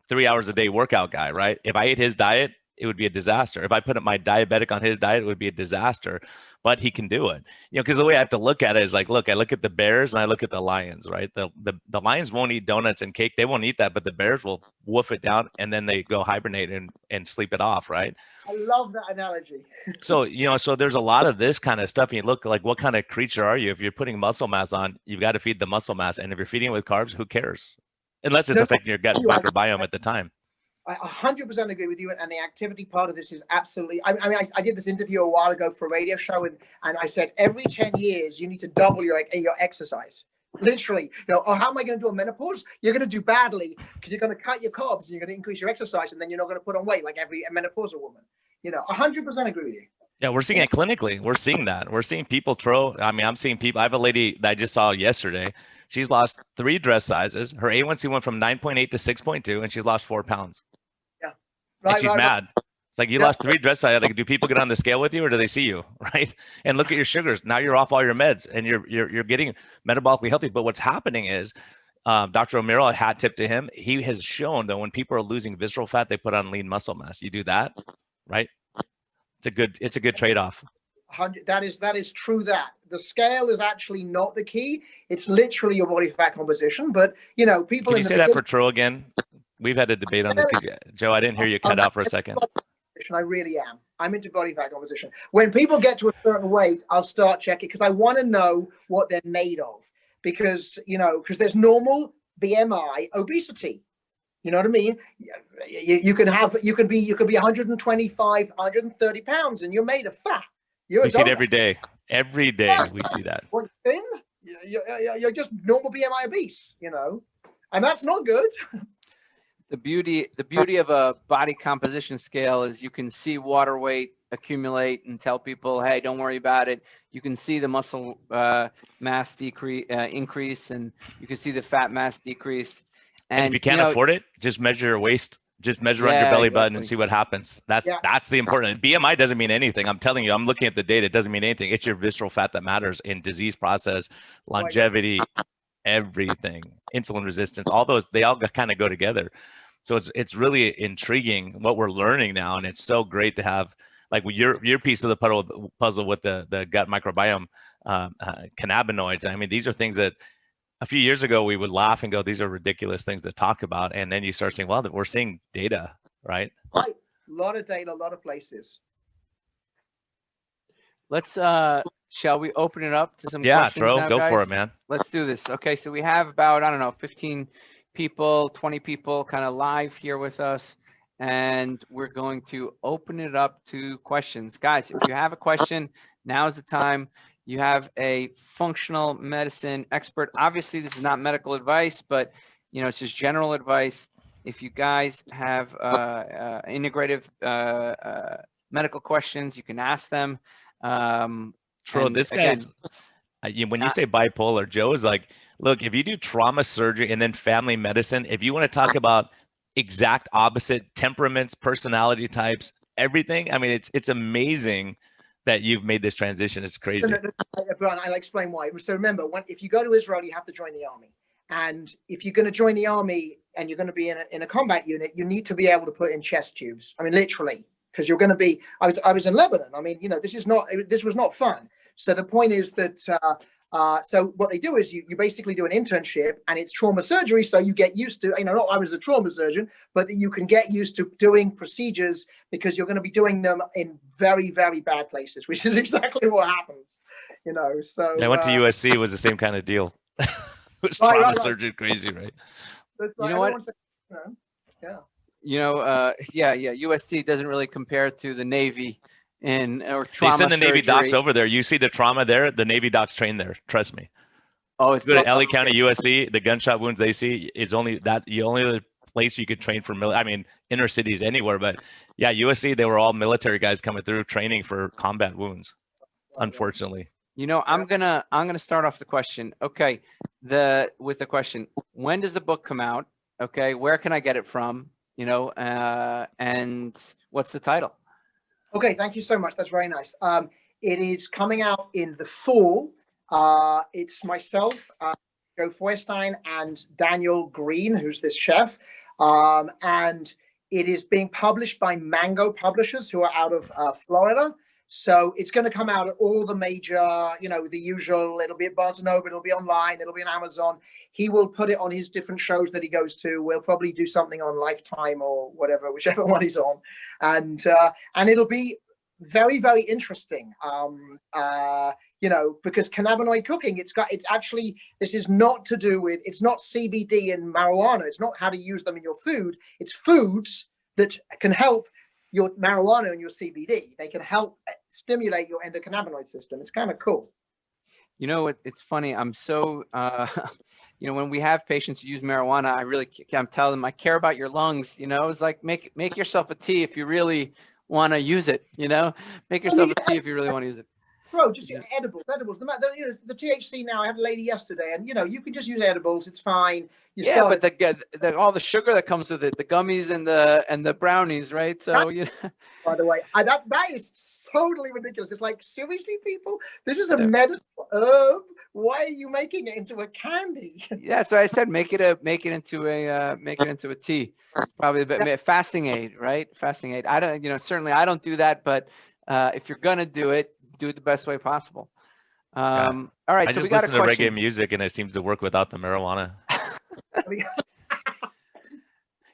3 hours a day workout guy, right? If I ate his diet, it would be a disaster. If I put my diabetic on his diet, it would be a disaster, but he can do it. Because the way I have to look at it is like, look, I look at the bears and I look at the lions, right? The lions won't eat donuts and cake. They won't eat that, but the bears will woof it down and then they go hibernate and sleep it off, right? I love that analogy. So, so there's a lot of this kind of stuff. And you look like, what kind of creature are you? If you're putting muscle mass on, you've got to feed the muscle mass. And if you're feeding it with carbs, who cares? Unless it's affecting your gut microbiome at the time. I 100% agree with you, and the activity part of this is absolutely. I did this interview a while ago for a radio show, and I said every 10 years you need to double your exercise. Literally, oh, how am I going to do a menopause? You're going to do badly because you're going to cut your carbs and you're going to increase your exercise, and then you're not going to put on weight like every menopausal woman. 100% agree with you. Yeah, we're seeing it clinically. We're seeing that. We're seeing people throw. I'm seeing people. I have a lady that I just saw yesterday. She's lost 3 dress sizes. Her A1C went from 9.8 to 6.2, and she's lost 4 pounds. Yeah, right. And she's mad. It's like, you lost 3 dress sizes. Like, do people get on the scale with you, or do they see you, right? And look at your sugars. Now you're off all your meds, and you're getting metabolically healthy. But what's happening is, Dr. O'Meara, a hat tip to him. He has shown that when people are losing visceral fat, they put on lean muscle mass. You do that, right? It's a good trade-off. That is true. That the scale is actually not the key. It's literally your body fat composition. But people. Can you say that for Tro again? We've had a debate on this. Joe, I didn't hear you cut out for a second. I really am. I'm into body fat composition. When people get to a certain weight, I'll start checking because I want to know what they're made of. Because there's normal BMI obesity. You know what I mean? You can be 125, 130 pounds, and you're made of fat. We see it every day. Every day we see that. Thin, you're just normal BMI obese, and that's not good. The beauty of a body composition scale is you can see water weight accumulate and tell people, hey, don't worry about it. You can see the muscle mass increase, and you can see the fat mass decrease. And if you can't afford it, just measure your waist. Just measure on your belly button and see what happens. That's the important. BMI doesn't mean anything. I'm telling you, I'm looking at the data. It doesn't mean anything. It's your visceral fat that matters in disease process, longevity, everything, insulin resistance, all those, they all kind of go together. So it's really intriguing what we're learning now. And it's so great to have like your piece of the puzzle with the gut microbiome, cannabinoids. I mean, these are things that a few years ago we would laugh and go, these are ridiculous things to talk about. And then you start saying, well, we're seeing data, right? Right. A lot of data, a lot of places. Let's, shall we open it up to some questions? Yeah, Tro, go for it, man. Let's do this. Okay, so we have about, 15 people, 20 people kind of live here with us. And we're going to open it up to questions. Guys, if you have a question, now's the time. You have a functional medicine expert. Obviously, this is not medical advice, but it's just general advice. If you guys have integrative medical questions, you can ask them. Tro, this guy's, when you say bipolar, Joe is like, look, if you do trauma surgery and then family medicine, if you want to talk about exact opposite temperaments, personality types, everything, I mean, it's amazing that you've made this transition. It's crazy. Brian, I'll explain why. So remember, if you go to Israel, you have to join the army. And if you're going to join the army and you're going to be in a combat unit, you need to be able to put in chest tubes. I mean, literally, because you're going to be. I was in Lebanon. I mean, this was not fun. So the point is that. So what they do is you basically do an internship, and it's trauma surgery. So you get used to, not I was a trauma surgeon, but that you can get used to doing procedures because you're going to be doing them in very, very bad places, which is exactly what happens, So I went to USC. It was the same kind of deal. It was trauma surgery, crazy, right? You know what? USC doesn't really compare to the Navy. Or trauma. They send the surgery. Navy docs over there. You see the trauma there. The Navy docs train there. Trust me. Oh, it's go to LA County, USC. The gunshot wounds they see is only the place you could train for. Inner cities anywhere, but yeah, USC. They were all military guys coming through training for combat wounds. Unfortunately. I'm gonna start off the question. Okay, with the question. When does the book come out? Okay, where can I get it from? You know, and what's the title? Okay, thank you so much. That's very nice. It is coming out in the fall. It's myself, Joe Fierstein, and Daniel Green, who's this chef. And it is being published by Mango Publishers, who are out of Florida. So it's going to come out at all the major, you know, the usual. It'll be at Barnes & Noble, it'll be online, it'll be on Amazon. He will put it on his different shows that he goes to. We'll probably do something on Lifetime or whatever, whichever one he's on. And it'll be very, very interesting. You know, because cannabinoid cooking, it's actually, this is not to do with, it's not CBD and marijuana. It's not how to use them in your food. It's foods that can help your marijuana and your CBD. They can help stimulate your endocannabinoid system. It's kind of cool. You know, it's funny. I'm so, you know, when we have patients who use marijuana, I'm telling them, I care about your lungs. You know, it's like, make yourself a tea if you really want to use it. You know, make yourself a tea if you really want to use it. Bro, just edibles. You know, the THC now. I had a lady yesterday, and you know, you can just use edibles. It's fine. But all the sugar that comes with it, the gummies and the brownies, right? So you know. By the way, that is totally ridiculous. It's like, seriously, people, this is a medical herb. Why are you making it into a candy? Yeah, so I said make it into a tea. Probably a bit fasting aid, right? Fasting aid. I don't, you know, certainly I don't do that, but if you're gonna do it the best way possible. All right. I so just we got listen to reggae music and it seems to work without the marijuana.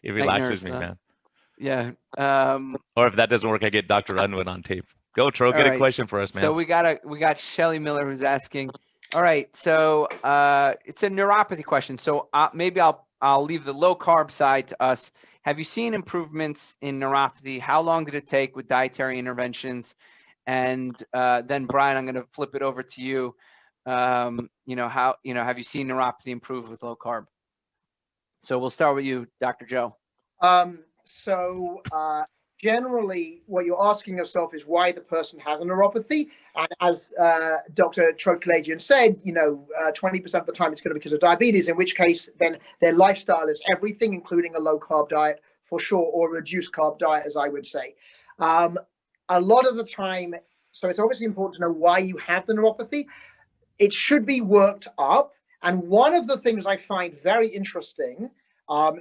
It relaxes me, man. Yeah. Or if that doesn't work, I get Dr. Unwin on tape. Go, Tro, get a question for us, man. So we got Shelly Miller who's asking. All right. So it's a neuropathy question. So maybe I'll leave the low carb side to us. Have you seen improvements in neuropathy? How long did it take with dietary interventions? And then Brian, I'm going to flip it over to you. You know, have you seen neuropathy improve with low carb? So we'll start with you, Dr. Joe. Generally, what you're asking yourself is why the person has a neuropathy. And as Dr. Trotkaladian said, you know, 20% of the time it's going to be because of diabetes, in which case then their lifestyle is everything, including a low carb diet for sure, or a reduced carb diet, as I would say. A lot of the time, so it's obviously important to know why you have the neuropathy. It should be worked up. And one of the things I find very interesting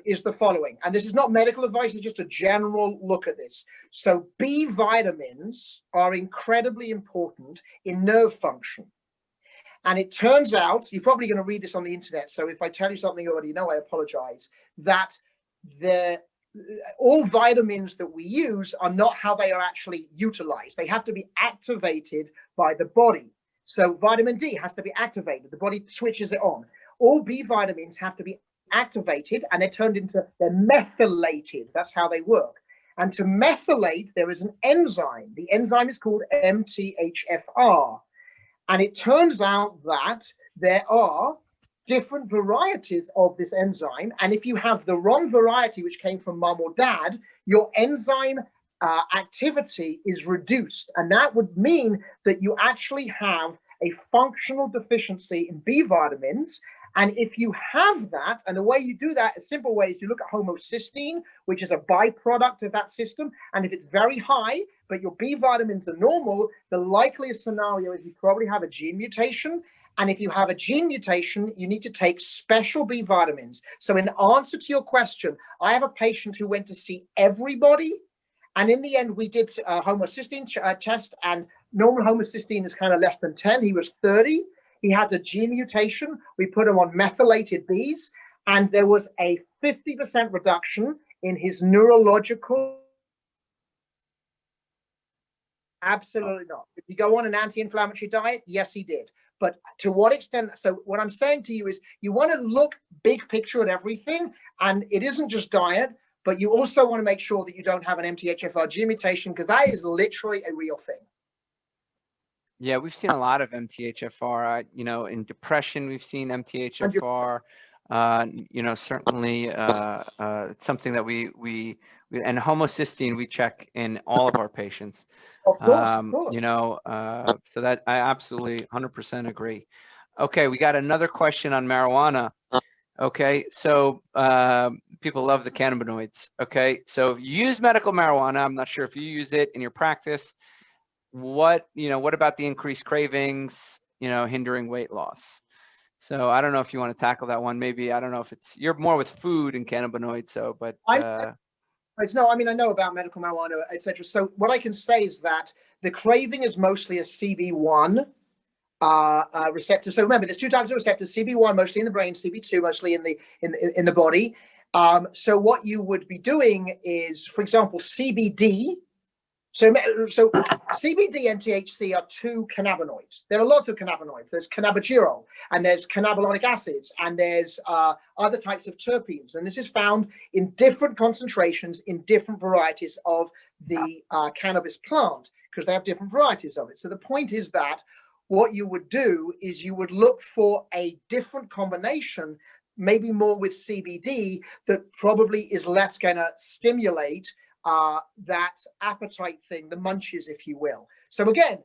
is the following. And this is not medical advice, it's just a general look at this. So B vitamins are incredibly important in nerve function. And it turns out, you're probably going to read this on the internet, so if I tell you something you already know, I apologize, that all vitamins that we use are not how they are actually utilized. They have to be activated by the body. So vitamin D has to be activated. The body switches it on. All B vitamins have to be activated and they're methylated. That's how they work. And to methylate, there is an enzyme. The enzyme is called MTHFR. And it turns out that there are different varieties of this enzyme. And if you have the wrong variety, which came from mom or dad, your enzyme activity is reduced. And that would mean that you actually have a functional deficiency in B vitamins. And if you have that, and the way you do that, a simple way is you look at homocysteine, which is a byproduct of that system. And if it's very high, but your B vitamins are normal, the likeliest scenario is you probably have a gene mutation. And if you have a gene mutation, you need to take special B vitamins. So in answer to your question, I have a patient who went to see everybody. And in the end, we did a homocysteine test, and normal homocysteine is kind of less than 10. He was 30. He had a gene mutation. We put him on methylated Bs, and there was a 50% reduction in his neurological. Absolutely not. Did he go on an anti-inflammatory diet? Yes, he did. But to what extent? So what I'm saying to you is you want to look big picture at everything, and it isn't just diet, but you also want to make sure that you don't have an MTHFR gene mutation, because that is literally a real thing. Yeah, we've seen a lot of MTHFR. You know, in depression, we've seen MTHFR. You know, certainly it's something that we and homocysteine we check in all of our patients. Of course. You know, so that I absolutely 100% agree. Okay, we got another question on marijuana. Okay, so people love the cannabinoids. Okay, so if you use medical marijuana, I'm not sure if you use it in your practice. What about the increased cravings? Hindering weight loss. So I don't know if you want to tackle that one. Maybe I don't know if you're more with food and cannabinoids. So, but no, I mean I know about medical marijuana, etc. So what I can say is that the craving is mostly a CB1 receptor. So remember, there's two types of receptors: CB1 mostly in the brain, CB2 mostly in the body. So what you would be doing is, for example, CBD. So CBD and THC are two cannabinoids. There are lots of cannabinoids. There's cannabigerol, and there's cannabinolic acids, and there's other types of terpenes. And this is found in different concentrations in different varieties of the cannabis plant, because they have different varieties of it. So the point is that what you would do is you would look for a different combination, maybe more with CBD, that probably is less going to stimulate that appetite thing, the munches, if you will. So again,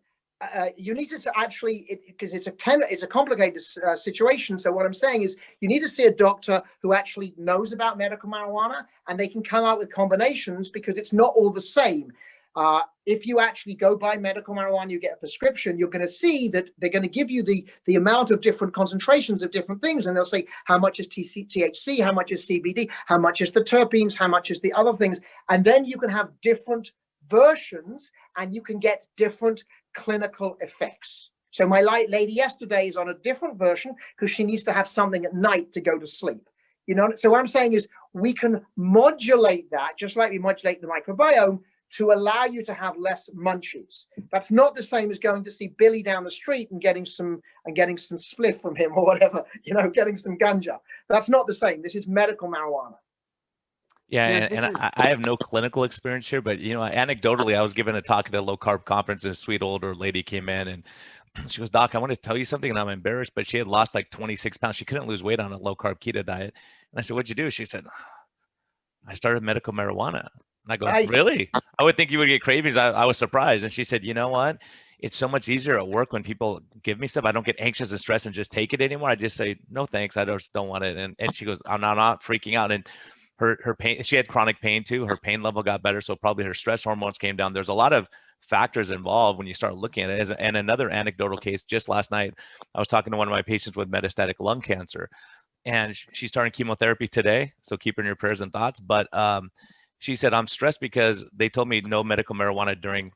you need to actually, because it's a complicated situation. So what I'm saying is you need to see a doctor who actually knows about medical marijuana, and they can come out with combinations, because it's not all the same. If you actually go buy medical marijuana, you get a prescription, you're going to see that they're going to give you the amount of different concentrations of different things. And they'll say, how much is THC, how much is CBD, how much is the terpenes, how much is the other things. And then you can have different versions, and you can get different clinical effects. So my lady yesterday is on a different version because she needs to have something at night to go to sleep. So what I'm saying is we can modulate that, just like we modulate the microbiome, to allow you to have less munchies. That's not the same as going to see Billy down the street and getting some spliff from him or whatever, getting some ganja. That's not the same. This is medical marijuana. Yeah, I have no clinical experience here, but anecdotally, I was given a talk at a low carb conference, and a sweet older lady came in and she goes, "Doc, I want to tell you something," and I'm embarrassed, but she had lost like 26 pounds. She couldn't lose weight on a low carb keto diet. And I said, "What'd you do?" She said, "I started medical marijuana." And I go, "Really? I would think you would get cravings." I was surprised. And she said, "You know what? It's so much easier at work when people give me stuff. I don't get anxious and stressed and just take it anymore. I just say, no, thanks. I just don't want it." And she goes, I'm not freaking out. And her pain, she had chronic pain too. Her pain level got better. So probably her stress hormones came down. There's a lot of factors involved when you start looking at it. And another anecdotal case, just last night, I was talking to one of my patients with metastatic lung cancer, and she's starting chemotherapy today. So keep her in your prayers and thoughts. But she said, "I'm stressed because they told me no medical marijuana during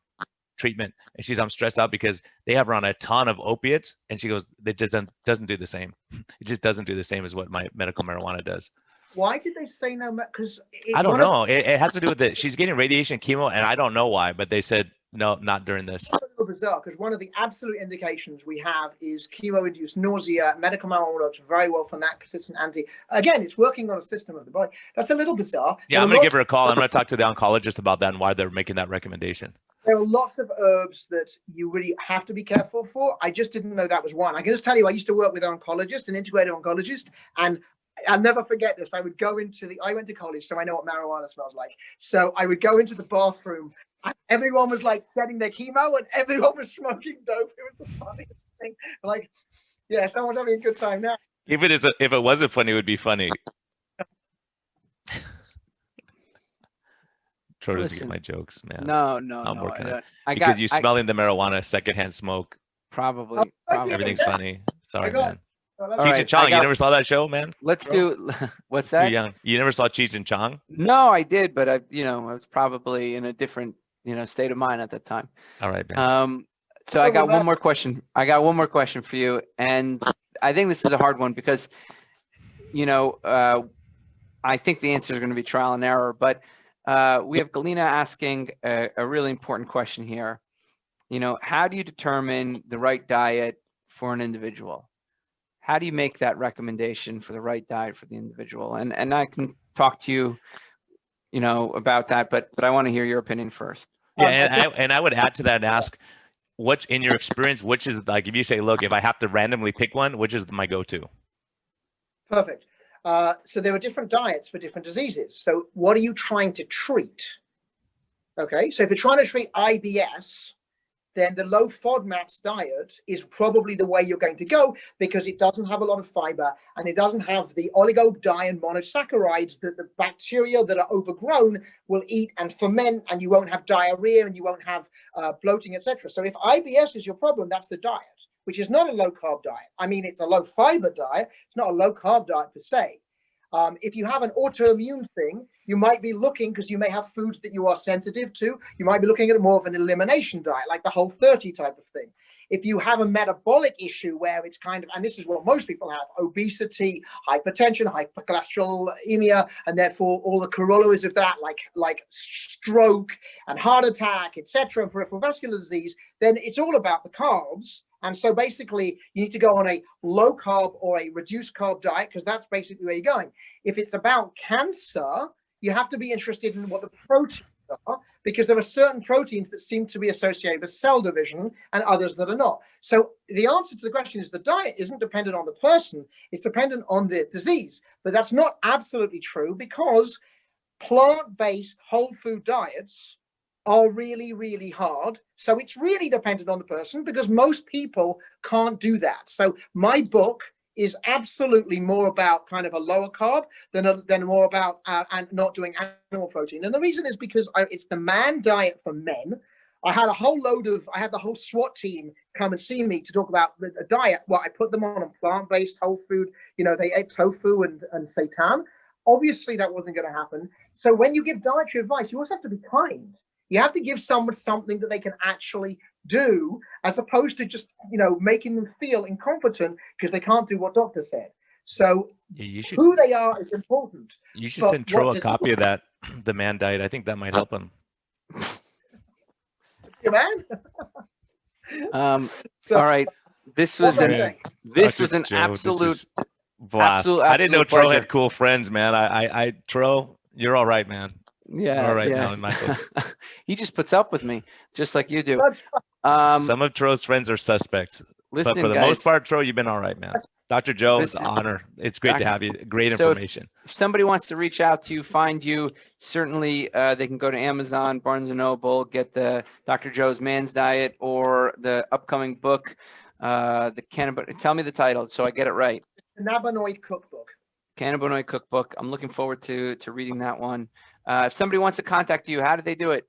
treatment." And she's, "I'm stressed out because they have her on a ton of opiates." And she goes, "It just doesn't do the same. It just doesn't do the same as what my medical marijuana does." Why did they say no? Because I don't know. It has to do with it. She's getting radiation chemo, and I don't know why, but they said, no, not during this. It's a little bizarre, because one of the absolute indications we have is chemo-induced nausea. Medical marijuana works very well for that, because it's an again, it's working on a system of the body. That's a little bizarre. Yeah, I'm going to give her a call. I'm going to talk to the oncologist about that and why they're making that recommendation. There are lots of herbs that you really have to be careful for. I just didn't know that was one. I can just tell you, I used to work with an oncologist, an integrated oncologist, and I'll never forget this. I went to college, so I know what marijuana smells like. So I would go into the bathroom, and everyone was like getting their chemo, and everyone was smoking dope. It was the funniest thing. Like, yeah, someone's having a good time now. If it wasn't funny, it would be funny. Troy doesn't get my jokes, man. No. I'm working it. Because you smelling the marijuana, secondhand smoke. Probably. Everything's funny. Sorry, man. Oh, Cheech and Chong, you never saw that show, man? Let's do. What's that? Too young. You never saw Cheech and Chong? No, I did, but I was probably in a different, state of mind at that time. All right, man. So I got one more question. For you, and I think this is a hard one because, I think the answer is going to be trial and error. But we have Galina asking a really important question here. How do you determine the right diet for an individual? How do you make that recommendation for the right diet for the individual? And I can talk to you, about that, but I want to hear your opinion first. Yeah, and I would add to that and ask, what's in your experience, which is like, if you say, look, if I have to randomly pick one, which is my go-to? Perfect. So there are different diets for different diseases. So what are you trying to treat? Okay, so if you're trying to treat IBS, then the low FODMAPs diet is probably the way you're going to go, because it doesn't have a lot of fiber and it doesn't have the oligodi and monosaccharides that the bacteria that are overgrown will eat and ferment, and you won't have diarrhea and you won't have bloating, etc. So if IBS is your problem, that's the diet, which is not a low carb diet. I mean, it's a low fiber diet. It's not a low carb diet per se. If you have an autoimmune thing, you might be looking, because you may have foods that you are sensitive to, you might be looking at more of an elimination diet, like the Whole30 type of thing. If you have a metabolic issue where it's kind of, and this is what most people have, obesity, hypertension, hypercholesterolemia, and therefore all the corollaries of that, like stroke and heart attack, etc., and peripheral vascular disease, then it's all about the carbs. And so basically, you need to go on a low carb or a reduced carb diet, because that's basically where you're going. If it's about cancer, you have to be interested in what the proteins are, because there are certain proteins that seem to be associated with cell division and others that are not. So the answer to the question is the diet isn't dependent on the person, it's dependent on the disease. But that's not absolutely true, because plant-based whole food diets are really, really hard. So it's really dependent on the person, because most people can't do that. So my book is absolutely more about kind of a lower carb than more about and not doing animal protein. And the reason is because it's the man diet for men. I had the whole SWAT team come and see me to talk about a diet. Well, I put them on a plant-based whole food. You know, they ate tofu and seitan. Obviously, that wasn't going to happen. So when you give dietary advice, you also have to be kind. You have to give someone something that they can actually do, as opposed to just, making them feel incompetent because they can't do what doctor said. So who they are is important. You should send Tro a copy of that, the man diet. I think that might help him. Yeah, man. All right. This was an absolute blast. Absolute I didn't know Tro pleasure. had cool friends, man. Tro, you're all right, man. Yeah, all right yeah. now in my book. He just puts up with me, just like you do. Some of Tro's friends are suspects, listen, but for the guys, most part, Tro, you've been all right, man. Dr. Joe, it's an honor. It's great to have you. Great information. If somebody wants to reach out to you, find you, certainly they can go to Amazon, Barnes & Noble, get the Dr. Joe's Man's Diet or the upcoming book, tell me the title so I get it right. Cannabinoid Cookbook. Cannabinoid Cookbook. I'm looking forward to reading that one. If somebody wants to contact you, how do they do it?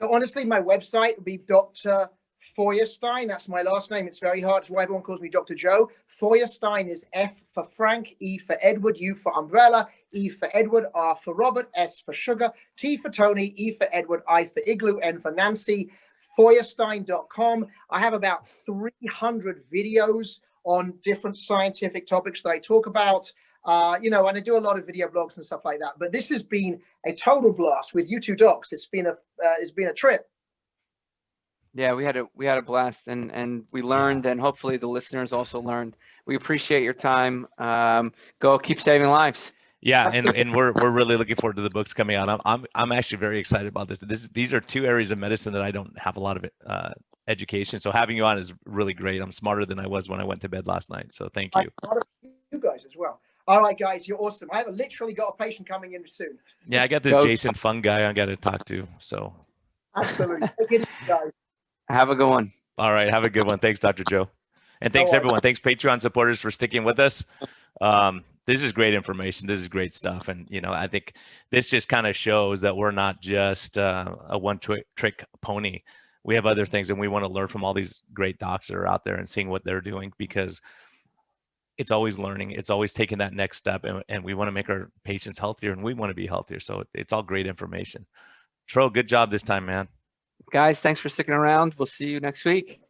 So honestly, my website would be Dr. Feuerstein. That's my last name. It's very hard. It's why everyone calls me Dr. Joe. Feuerstein is F for Frank, E for Edward, U for umbrella, E for Edward, R for Robert, S for sugar, T for Tony, E for Edward, I for igloo, N for Nancy. Feuerstein.com. I have about 300 videos on different scientific topics that I talk about. And I do a lot of video blogs and stuff like that. But this has been a total blast with you two docs. It's been a trip. Yeah, we had a blast, and we learned, and hopefully the listeners also learned. We appreciate your time. Go keep saving lives. Yeah, and we're really looking forward to the books coming out. I'm actually very excited about this. These are two areas of medicine that I don't have a lot of education. So having you on is really great. I'm smarter than I was when I went to bed last night. So thank you. You guys as well. All right, guys, you're awesome. I have literally got a patient coming in soon. Yeah, I got this Jason Fung guy I got to talk to. So absolutely. Take it easy, guys. Have a good one. All right, have a good one. Thanks, Dr. Joe. And thanks everyone. Thanks Patreon supporters for sticking with us. This is great information. This is great stuff. And, I think this just kind of shows that we're not just a one-trick pony. We have other things, and we want to learn from all these great docs that are out there and seeing what they're doing, because it's always learning. It's always taking that next step, and we want to make our patients healthier, and we want to be healthier. So it's all great information. Tro, good job this time, man. Guys, thanks for sticking around. We'll see you next week.